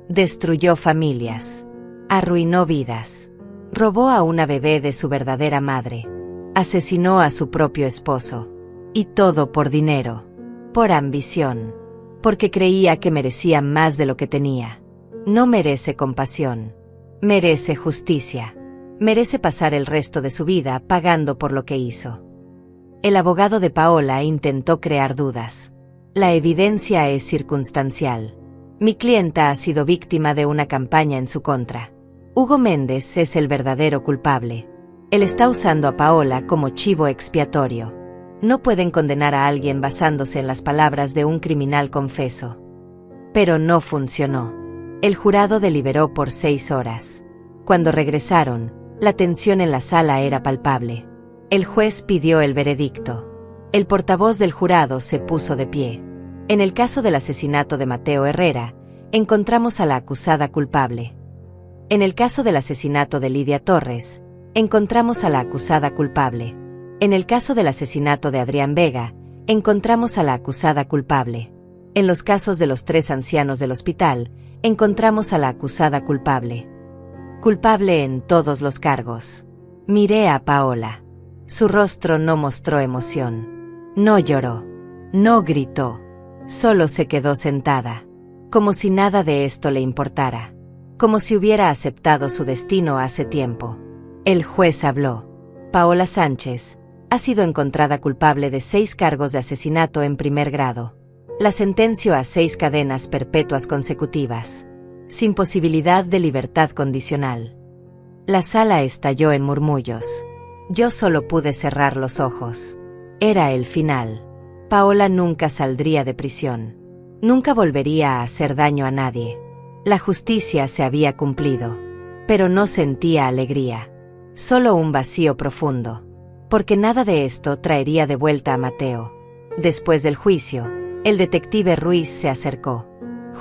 Destruyó familias. Arruinó vidas. Robó a una bebé de su verdadera madre. Asesinó a su propio esposo. Y todo por dinero. Por ambición. Porque creía que merecía más de lo que tenía. No merece compasión. Merece justicia. Merece pasar el resto de su vida pagando por lo que hizo. El abogado de Paola intentó crear dudas. La evidencia es circunstancial. Mi clienta ha sido víctima de una campaña en su contra. Hugo Méndez es el verdadero culpable. Él está usando a Paola como chivo expiatorio. No pueden condenar a alguien basándose en las palabras de un criminal confeso. Pero no funcionó. El jurado deliberó por 6 horas. Cuando regresaron, la tensión en la sala era palpable. El juez pidió el veredicto. El portavoz del jurado se puso de pie. En el caso del asesinato de Mateo Herrera, encontramos a la acusada culpable. En el caso del asesinato de Lidia Torres, encontramos a la acusada culpable. En el caso del asesinato de Adrián Vega, encontramos a la acusada culpable. En los casos de los 3 ancianos del hospital, encontramos a la acusada culpable. Culpable en todos los cargos. Miré a Paola. Su rostro no mostró emoción. No lloró. No gritó. Solo se quedó sentada. Como si nada de esto le importara. Como si hubiera aceptado su destino hace tiempo. El juez habló. Paola Sánchez ha sido encontrada culpable de 6 cargos de asesinato en primer grado. La sentenció a 6 cadenas perpetuas consecutivas, sin posibilidad de libertad condicional. La sala estalló en murmullos. Yo solo pude cerrar los ojos. Era el final. Paola nunca saldría de prisión. Nunca volvería a hacer daño a nadie. La justicia se había cumplido. Pero no sentía alegría. Solo un vacío profundo. Porque nada de esto traería de vuelta a Mateo. Después del juicio, el detective Ruiz se acercó.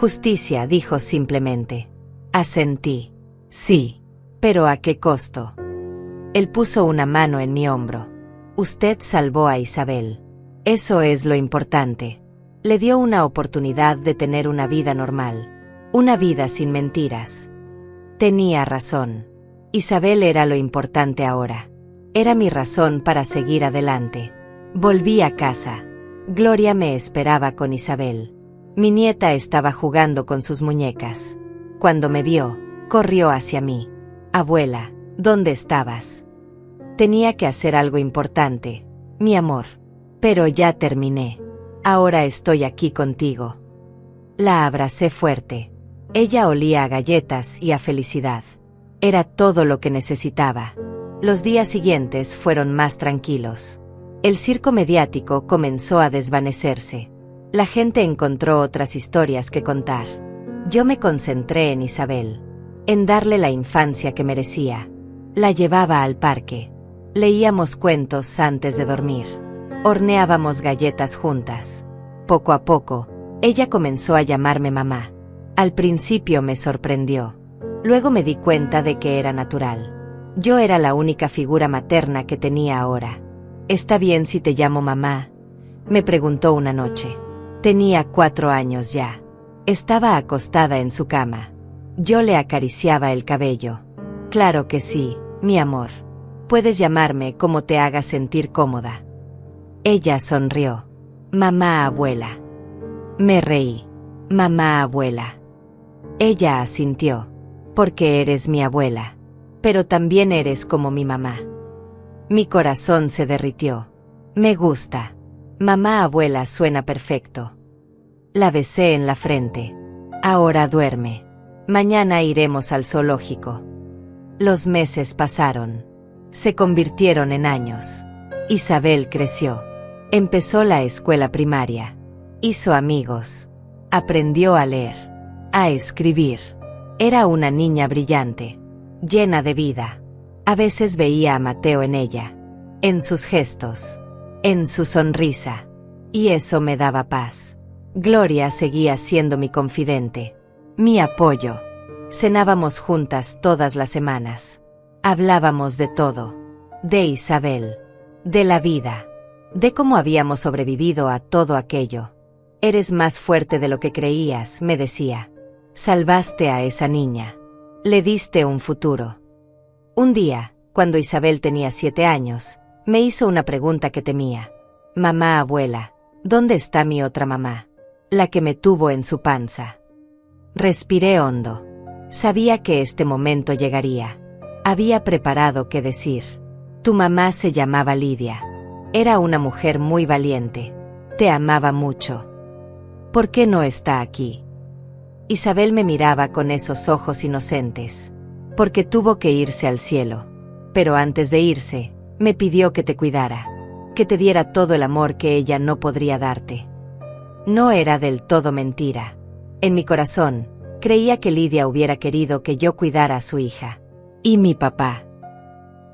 Justicia, dijo simplemente. Asentí. Sí. ¿Pero a qué costo? Él puso una mano en mi hombro. Usted salvó a Isabel. Eso es lo importante. Le dio una oportunidad de tener una vida normal. Una vida sin mentiras. Tenía razón. Isabel era lo importante ahora. Era mi razón para seguir adelante. Volví a casa. Gloria me esperaba con Isabel. Mi nieta estaba jugando con sus muñecas. Cuando me vio, corrió hacia mí. Abuela, ¿dónde estabas? Tenía que hacer algo importante, mi amor. Pero ya terminé. Ahora estoy aquí contigo. La abracé fuerte. Ella olía a galletas y a felicidad. Era todo lo que necesitaba. Los días siguientes fueron más tranquilos. El circo mediático comenzó a desvanecerse. La gente encontró otras historias que contar. Yo me concentré en Isabel, en darle la infancia que merecía. La llevaba al parque. Leíamos cuentos antes de dormir. Horneábamos galletas juntas. Poco a poco, ella comenzó a llamarme mamá. Al principio me sorprendió. Luego me di cuenta de que era natural. Yo era la única figura materna que tenía ahora. ¿Está bien si te llamo mamá?, me preguntó una noche. Tenía 4 años ya. Estaba acostada en su cama. Yo le acariciaba el cabello. Claro que sí, mi amor. Puedes llamarme como te haga sentir cómoda. Ella sonrió. Mamá abuela. Me reí. Mamá abuela. Ella asintió. Porque eres mi abuela. Pero también eres como mi mamá. Mi corazón se derritió. Me gusta. Mamá abuela suena perfecto. La besé en la frente. Ahora duerme. Mañana iremos al zoológico. Los meses pasaron. Se convirtieron en años. Isabel creció. Empezó la escuela primaria. Hizo amigos. Aprendió a leer. A escribir. Era una niña brillante. Llena de vida. A veces veía a Mateo en ella. En sus gestos. En su sonrisa. Y eso me daba paz. Gloria seguía siendo mi confidente. Mi apoyo. Cenábamos juntas todas las semanas. Hablábamos de todo. De Isabel. De la vida. De cómo habíamos sobrevivido a todo aquello. Eres más fuerte de lo que creías, me decía. Salvaste a esa niña. Le diste un futuro. Un día, cuando Isabel tenía 7 años, me hizo una pregunta que temía. Mamá abuela, ¿dónde está mi otra mamá? La que me tuvo en su panza. Respiré hondo. Sabía que este momento llegaría. Había preparado qué decir. Tu mamá se llamaba Lidia. Era una mujer muy valiente. Te amaba mucho. ¿Por qué no está aquí? Isabel me miraba con esos ojos inocentes. Porque tuvo que irse al cielo. Pero antes de irse, me pidió que te cuidara. Que te diera todo el amor que ella no podría darte. No era del todo mentira. En mi corazón, creía que Lidia hubiera querido que yo cuidara a su hija. ¿Y mi papá?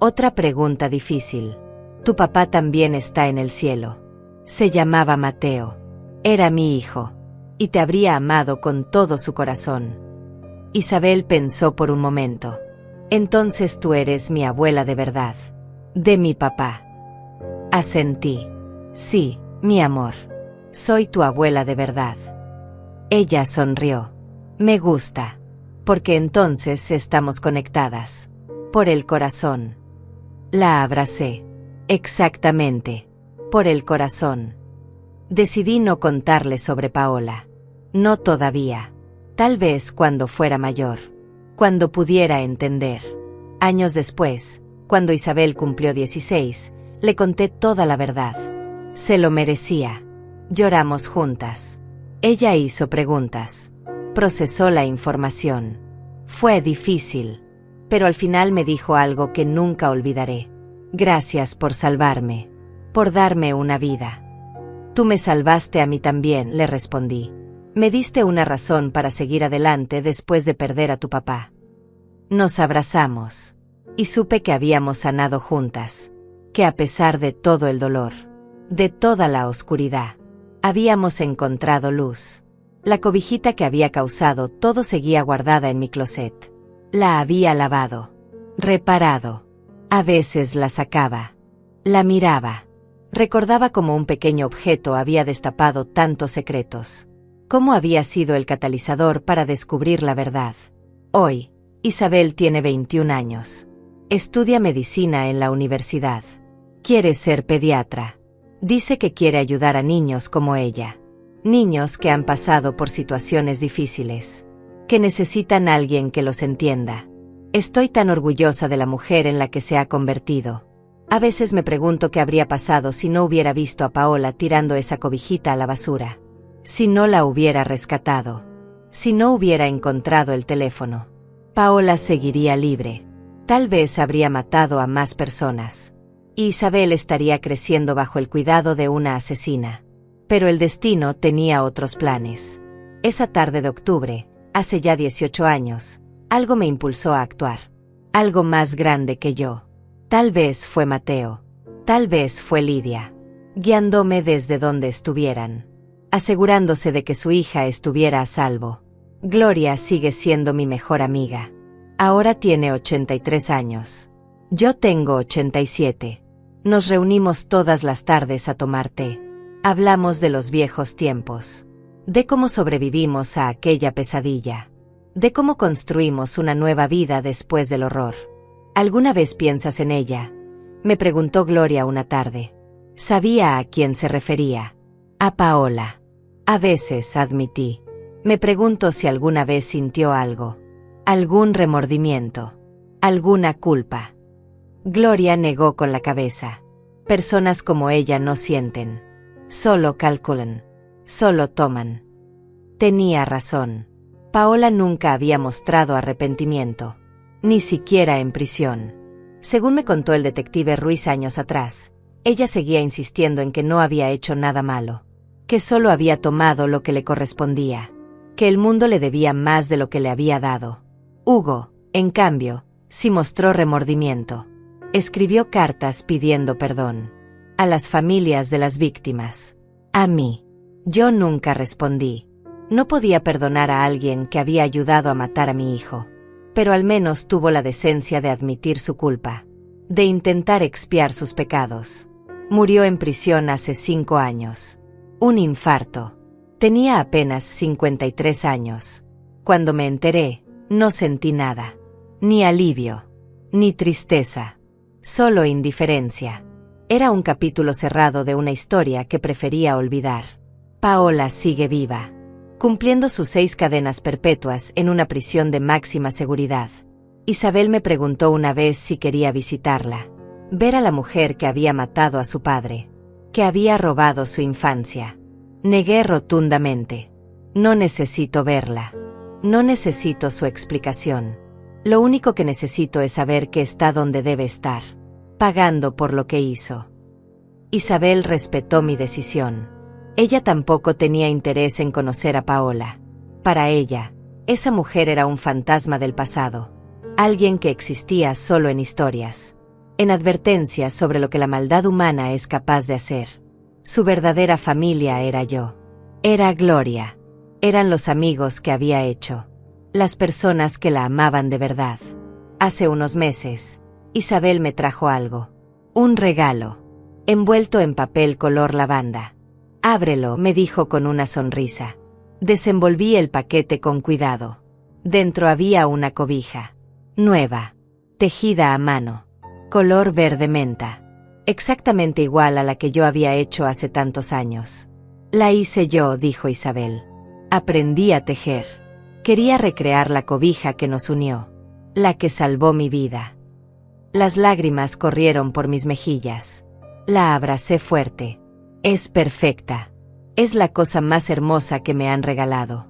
Otra pregunta difícil. Tu papá también está en el cielo. Se llamaba Mateo. Era mi hijo. Y te habría amado con todo su corazón. Isabel pensó por un momento. Entonces tú eres mi abuela de verdad. De mi papá. Asentí. Sí, mi amor. Soy tu abuela de verdad. Ella sonrió. Me gusta. Porque entonces estamos conectadas. Por el corazón. La abracé. Exactamente. Por el corazón. Decidí no contarle sobre Paola. No todavía. Tal vez cuando fuera mayor. Cuando pudiera entender. Años después, cuando Isabel cumplió 16, le conté toda la verdad. Se lo merecía. Lloramos juntas. Ella hizo preguntas. Procesó la información. Fue difícil. Pero al final me dijo algo que nunca olvidaré. Gracias por salvarme. Por darme una vida. Tú me salvaste a mí también, le respondí. Me diste una razón para seguir adelante después de perder a tu papá. Nos abrazamos. Y supe que habíamos sanado juntas. Que a pesar de todo el dolor, de toda la oscuridad, habíamos encontrado luz. La cobijita que había causado todo seguía guardada en mi closet. La había lavado. Reparado. A veces la sacaba. La miraba. Recordaba cómo un pequeño objeto había destapado tantos secretos. Cómo había sido el catalizador para descubrir la verdad. Hoy, Isabel tiene 21 años. Estudia medicina en la universidad. Quiere ser pediatra. Dice que quiere ayudar a niños como ella. Niños que han pasado por situaciones difíciles. Que necesitan a alguien que los entienda. Estoy tan orgullosa de la mujer en la que se ha convertido. A veces me pregunto qué habría pasado si no hubiera visto a Paola tirando esa cobijita a la basura. Si no la hubiera rescatado. Si no hubiera encontrado el teléfono. Paola seguiría libre. Tal vez habría matado a más personas. Y Isabel estaría creciendo bajo el cuidado de una asesina. Pero el destino tenía otros planes. Esa tarde de octubre, hace ya 18 años, algo me impulsó a actuar. Algo más grande que yo. Tal vez fue Mateo. Tal vez fue Lidia. Guiándome desde donde estuvieran. Asegurándose de que su hija estuviera a salvo. Gloria sigue siendo mi mejor amiga. Ahora tiene 83 años. Yo tengo 87. Nos reunimos todas las tardes a tomar té. Hablamos de los viejos tiempos. De cómo sobrevivimos a aquella pesadilla. De cómo construimos una nueva vida después del horror. ¿Alguna vez piensas en ella?, me preguntó Gloria una tarde. Sabía a quién se refería. A Paola. A veces, admití. Me pregunto si alguna vez sintió algo. Algún remordimiento. Alguna culpa. Gloria negó con la cabeza. Personas como ella no sienten. Solo calculan. Solo toman. Tenía razón. Paola nunca había mostrado arrepentimiento. Ni siquiera en prisión. Según me contó el detective Ruiz años atrás, ella seguía insistiendo en que no había hecho nada malo. Que solo había tomado lo que le correspondía. Que el mundo le debía más de lo que le había dado. Hugo, en cambio, sí mostró remordimiento. Escribió cartas pidiendo perdón. A las familias de las víctimas. A mí. Yo nunca respondí. No podía perdonar a alguien que había ayudado a matar a mi hijo. Pero al menos tuvo la decencia de admitir su culpa. De intentar expiar sus pecados. Murió en prisión hace 5 años. Un infarto. Tenía apenas 53 años. Cuando me enteré, no sentí nada. Ni alivio. Ni tristeza. Solo indiferencia. Era un capítulo cerrado de una historia que prefería olvidar. Paola sigue viva. Cumpliendo sus 6 cadenas perpetuas en una prisión de máxima seguridad. Isabel me preguntó una vez si quería visitarla. Ver a la mujer que había matado a su padre. Que había robado su infancia. Negué rotundamente. No necesito verla. No necesito su explicación. Lo único que necesito es saber que está donde debe estar. Pagando por lo que hizo. Isabel respetó mi decisión. Ella tampoco tenía interés en conocer a Paola. Para ella, esa mujer era un fantasma del pasado. Alguien que existía solo en historias. En advertencias sobre lo que la maldad humana es capaz de hacer. Su verdadera familia era yo. Era Gloria. Eran los amigos que había hecho. Las personas que la amaban de verdad. Hace unos meses, Isabel me trajo algo. Un regalo. Envuelto en papel color lavanda. Ábrelo, me dijo con una sonrisa. Desenvolví el paquete con cuidado. Dentro había una cobija. Nueva. Tejida a mano. Color verde menta. Exactamente igual a la que yo había hecho hace tantos años. La hice yo, dijo Isabel. Aprendí a tejer. Quería recrear la cobija que nos unió. La que salvó mi vida. Las lágrimas corrieron por mis mejillas. La abracé fuerte. Es perfecta. Es la cosa más hermosa que me han regalado.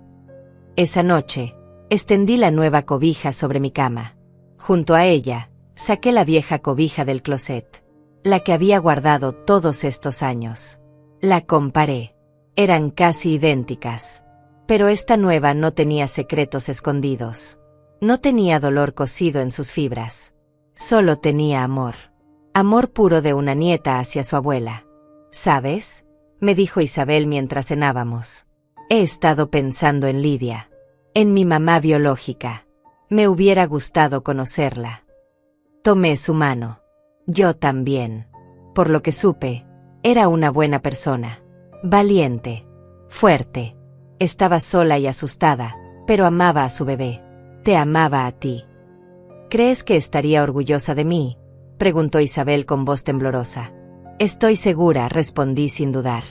Esa noche, extendí la nueva cobija sobre mi cama. Junto a ella, saqué la vieja cobija del closet. La que había guardado todos estos años. La comparé. Eran casi idénticas. Pero esta nueva no tenía secretos escondidos. No tenía dolor cosido en sus fibras. Solo tenía amor. Amor puro de una nieta hacia su abuela. ¿Sabes?, me dijo Isabel mientras cenábamos. He estado pensando en Lidia. En mi mamá biológica. Me hubiera gustado conocerla. Tomé su mano. Yo también. Por lo que supe, era una buena persona. Valiente. Fuerte. Estaba sola y asustada, pero amaba a su bebé. Te amaba a ti. ¿Crees que estaría orgullosa de mí?, preguntó Isabel con voz temblorosa. Estoy segura, respondí sin dudar.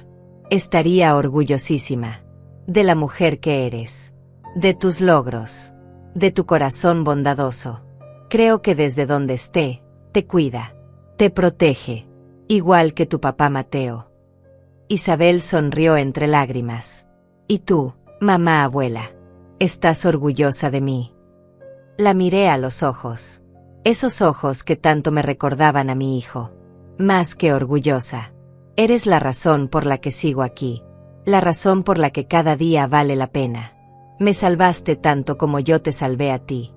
Estaría orgullosísima. De la mujer que eres. De tus logros. De tu corazón bondadoso. Creo que desde donde esté, te cuida. Te protege. Igual que tu papá Mateo. Isabel sonrió entre lágrimas. ¿Y tú, mamá abuela? ¿Estás orgullosa de mí? La miré a los ojos. Esos ojos que tanto me recordaban a mi hijo. Más que orgullosa. Eres la razón por la que sigo aquí. La razón por la que cada día vale la pena. Me salvaste tanto como yo te salvé a ti.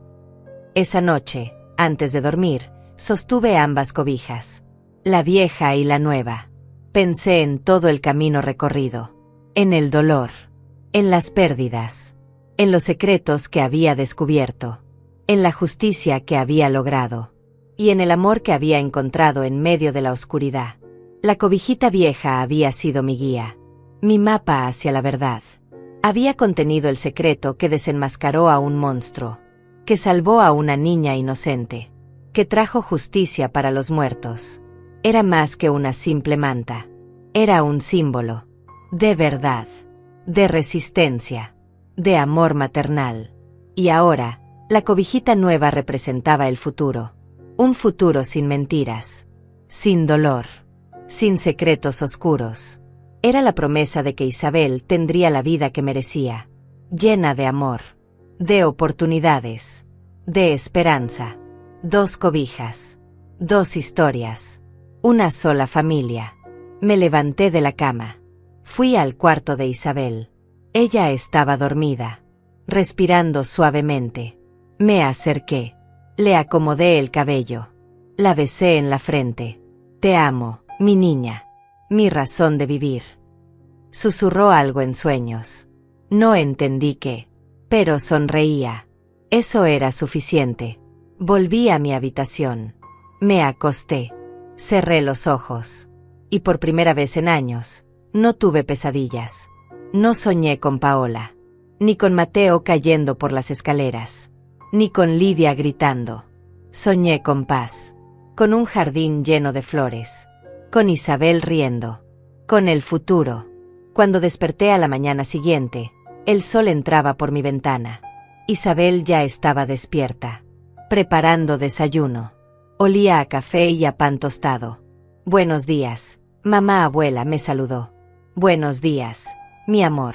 Esa noche, antes de dormir, sostuve ambas cobijas. La vieja y la nueva. Pensé en todo el camino recorrido. En el dolor. En las pérdidas. En los secretos que había descubierto. En la justicia que había logrado. Y en el amor que había encontrado en medio de la oscuridad. La cobijita vieja había sido mi guía. Mi mapa hacia la verdad. Había contenido el secreto que desenmascaró a un monstruo. Que salvó a una niña inocente. Que trajo justicia para los muertos. Era más que una simple manta. Era un símbolo. De verdad. De resistencia. De amor maternal. Y ahora, la cobijita nueva representaba el futuro. Un futuro sin mentiras. Sin dolor. Sin secretos oscuros. Era la promesa de que Isabel tendría la vida que merecía. Llena de amor. De oportunidades. De esperanza. 2 cobijas. 2 historias. Una sola familia. Me levanté de la cama. Fui al cuarto de Isabel. Ella estaba dormida. Respirando suavemente. Me acerqué. Le acomodé el cabello. La besé en la frente. Te amo, mi niña. Mi razón de vivir. Susurró algo en sueños. No entendí qué. Pero sonreía. Eso era suficiente. Volví a mi habitación. Me acosté. Cerré los ojos. Y por primera vez en años, no tuve pesadillas. No soñé con Paola. Ni con Mateo cayendo por las escaleras. Ni con Lidia gritando. Soñé con paz. Con un jardín lleno de flores. Con Isabel riendo. Con el futuro. Cuando desperté a la mañana siguiente, el sol entraba por mi ventana. Isabel ya estaba despierta. Preparando desayuno. Olía a café y a pan tostado. Buenos días, mamá abuela, me saludó. Buenos días, mi amor.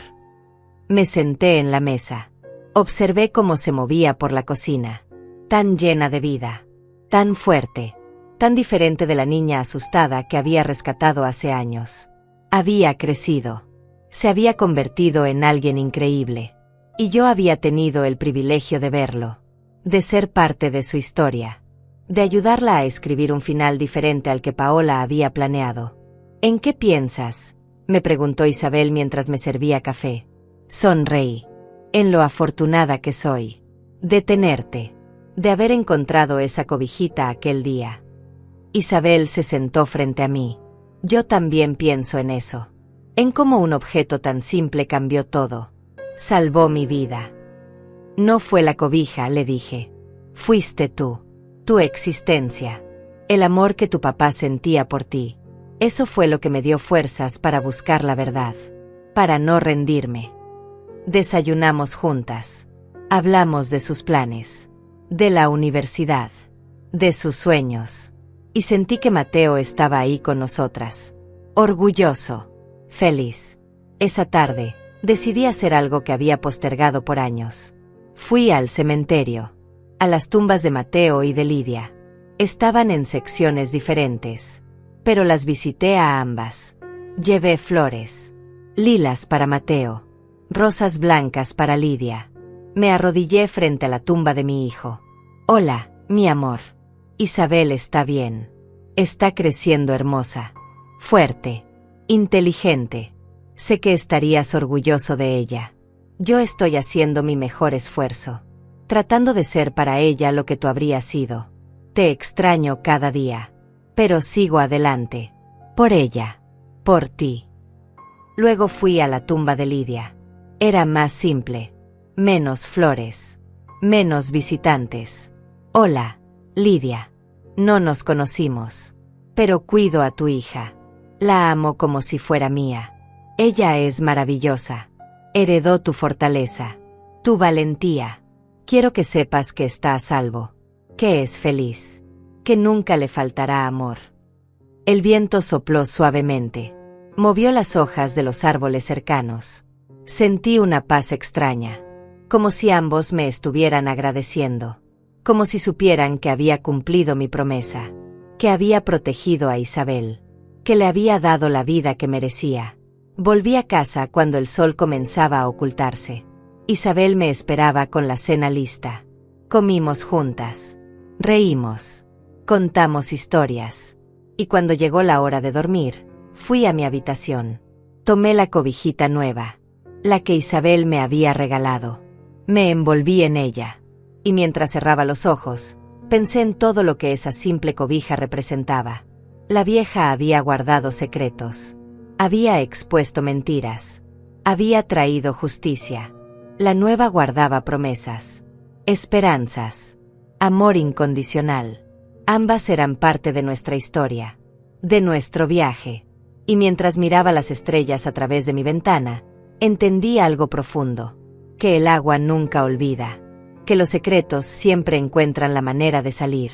Me senté en la mesa. Observé cómo se movía por la cocina. Tan llena de vida. Tan fuerte. Tan diferente de la niña asustada que había rescatado hace años. Había crecido. Se había convertido en alguien increíble. Y yo había tenido el privilegio de verlo. De ser parte de su historia. De ayudarla a escribir un final diferente al que Paola había planeado. ¿En qué piensas?, me preguntó Isabel mientras me servía café. Sonreí. En lo afortunada que soy. De tenerte. De haber encontrado esa cobijita aquel día. Isabel se sentó frente a mí. Yo también pienso en eso. En cómo un objeto tan simple cambió todo. Salvó mi vida. No fue la cobija, le dije. Fuiste tú. Tu existencia. El amor que tu papá sentía por ti. Eso fue lo que me dio fuerzas para buscar la verdad. Para no rendirme. Desayunamos juntas. Hablamos de sus planes. De la universidad. De sus sueños. Y sentí que Mateo estaba ahí con nosotras. Orgulloso. Feliz. Esa tarde, decidí hacer algo que había postergado por años. Fui al cementerio. A las tumbas de Mateo y de Lidia. Estaban en secciones diferentes. Pero las visité a ambas. Llevé flores. Lilas para Mateo. Rosas blancas para Lidia. Me arrodillé frente a la tumba de mi hijo. Hola, mi amor. Isabel está bien. Está creciendo hermosa. Fuerte. Inteligente. Sé que estarías orgulloso de ella. Yo estoy haciendo mi mejor esfuerzo. Tratando de ser para ella lo que tú habrías sido. Te extraño cada día. Pero sigo adelante. Por ella. Por ti. Luego fui a la tumba de Lidia. Era más simple. Menos flores. Menos visitantes. Hola, Lidia. No nos conocimos. Pero cuido a tu hija. La amo como si fuera mía. Ella es maravillosa. Heredó tu fortaleza, tu valentía. Quiero que sepas que está a salvo, que es feliz, que nunca le faltará amor. El viento sopló suavemente, movió las hojas de los árboles cercanos. Sentí una paz extraña, como si ambos me estuvieran agradeciendo, como si supieran que había cumplido mi promesa, que había protegido a Isabel, que le había dado la vida que merecía. Volví a casa cuando el sol comenzaba a ocultarse. Isabel me esperaba con la cena lista. Comimos juntas, reímos, contamos historias. Y cuando llegó la hora de dormir, fui a mi habitación. Tomé la cobijita nueva, la que Isabel me había regalado. Me envolví en ella, y mientras cerraba los ojos, pensé en todo lo que esa simple cobija representaba. La vieja había guardado secretos, había expuesto mentiras, había traído justicia. La nueva guardaba promesas, esperanzas, amor incondicional. Ambas eran parte de nuestra historia, de nuestro viaje. Y mientras miraba las estrellas a través de mi ventana, entendí algo profundo, que el agua nunca olvida, que los secretos siempre encuentran la manera de salir,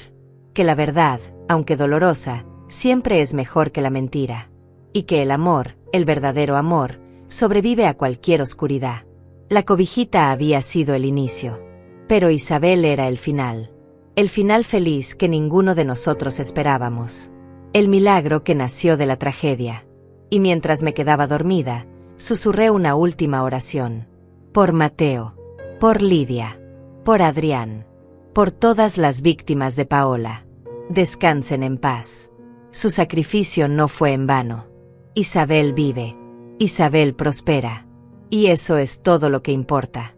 que la verdad, aunque dolorosa, siempre es mejor que la mentira, y que el amor, el verdadero amor, sobrevive a cualquier oscuridad. La cobijita había sido el inicio, pero Isabel era el final feliz que ninguno de nosotros esperábamos, el milagro que nació de la tragedia. Y mientras me quedaba dormida, susurré una última oración. Por Mateo, por Lidia, por Adrián, por todas las víctimas de Paola. Descansen en paz. Su sacrificio no fue en vano. Isabel vive. Isabel prospera. Y eso es todo lo que importa.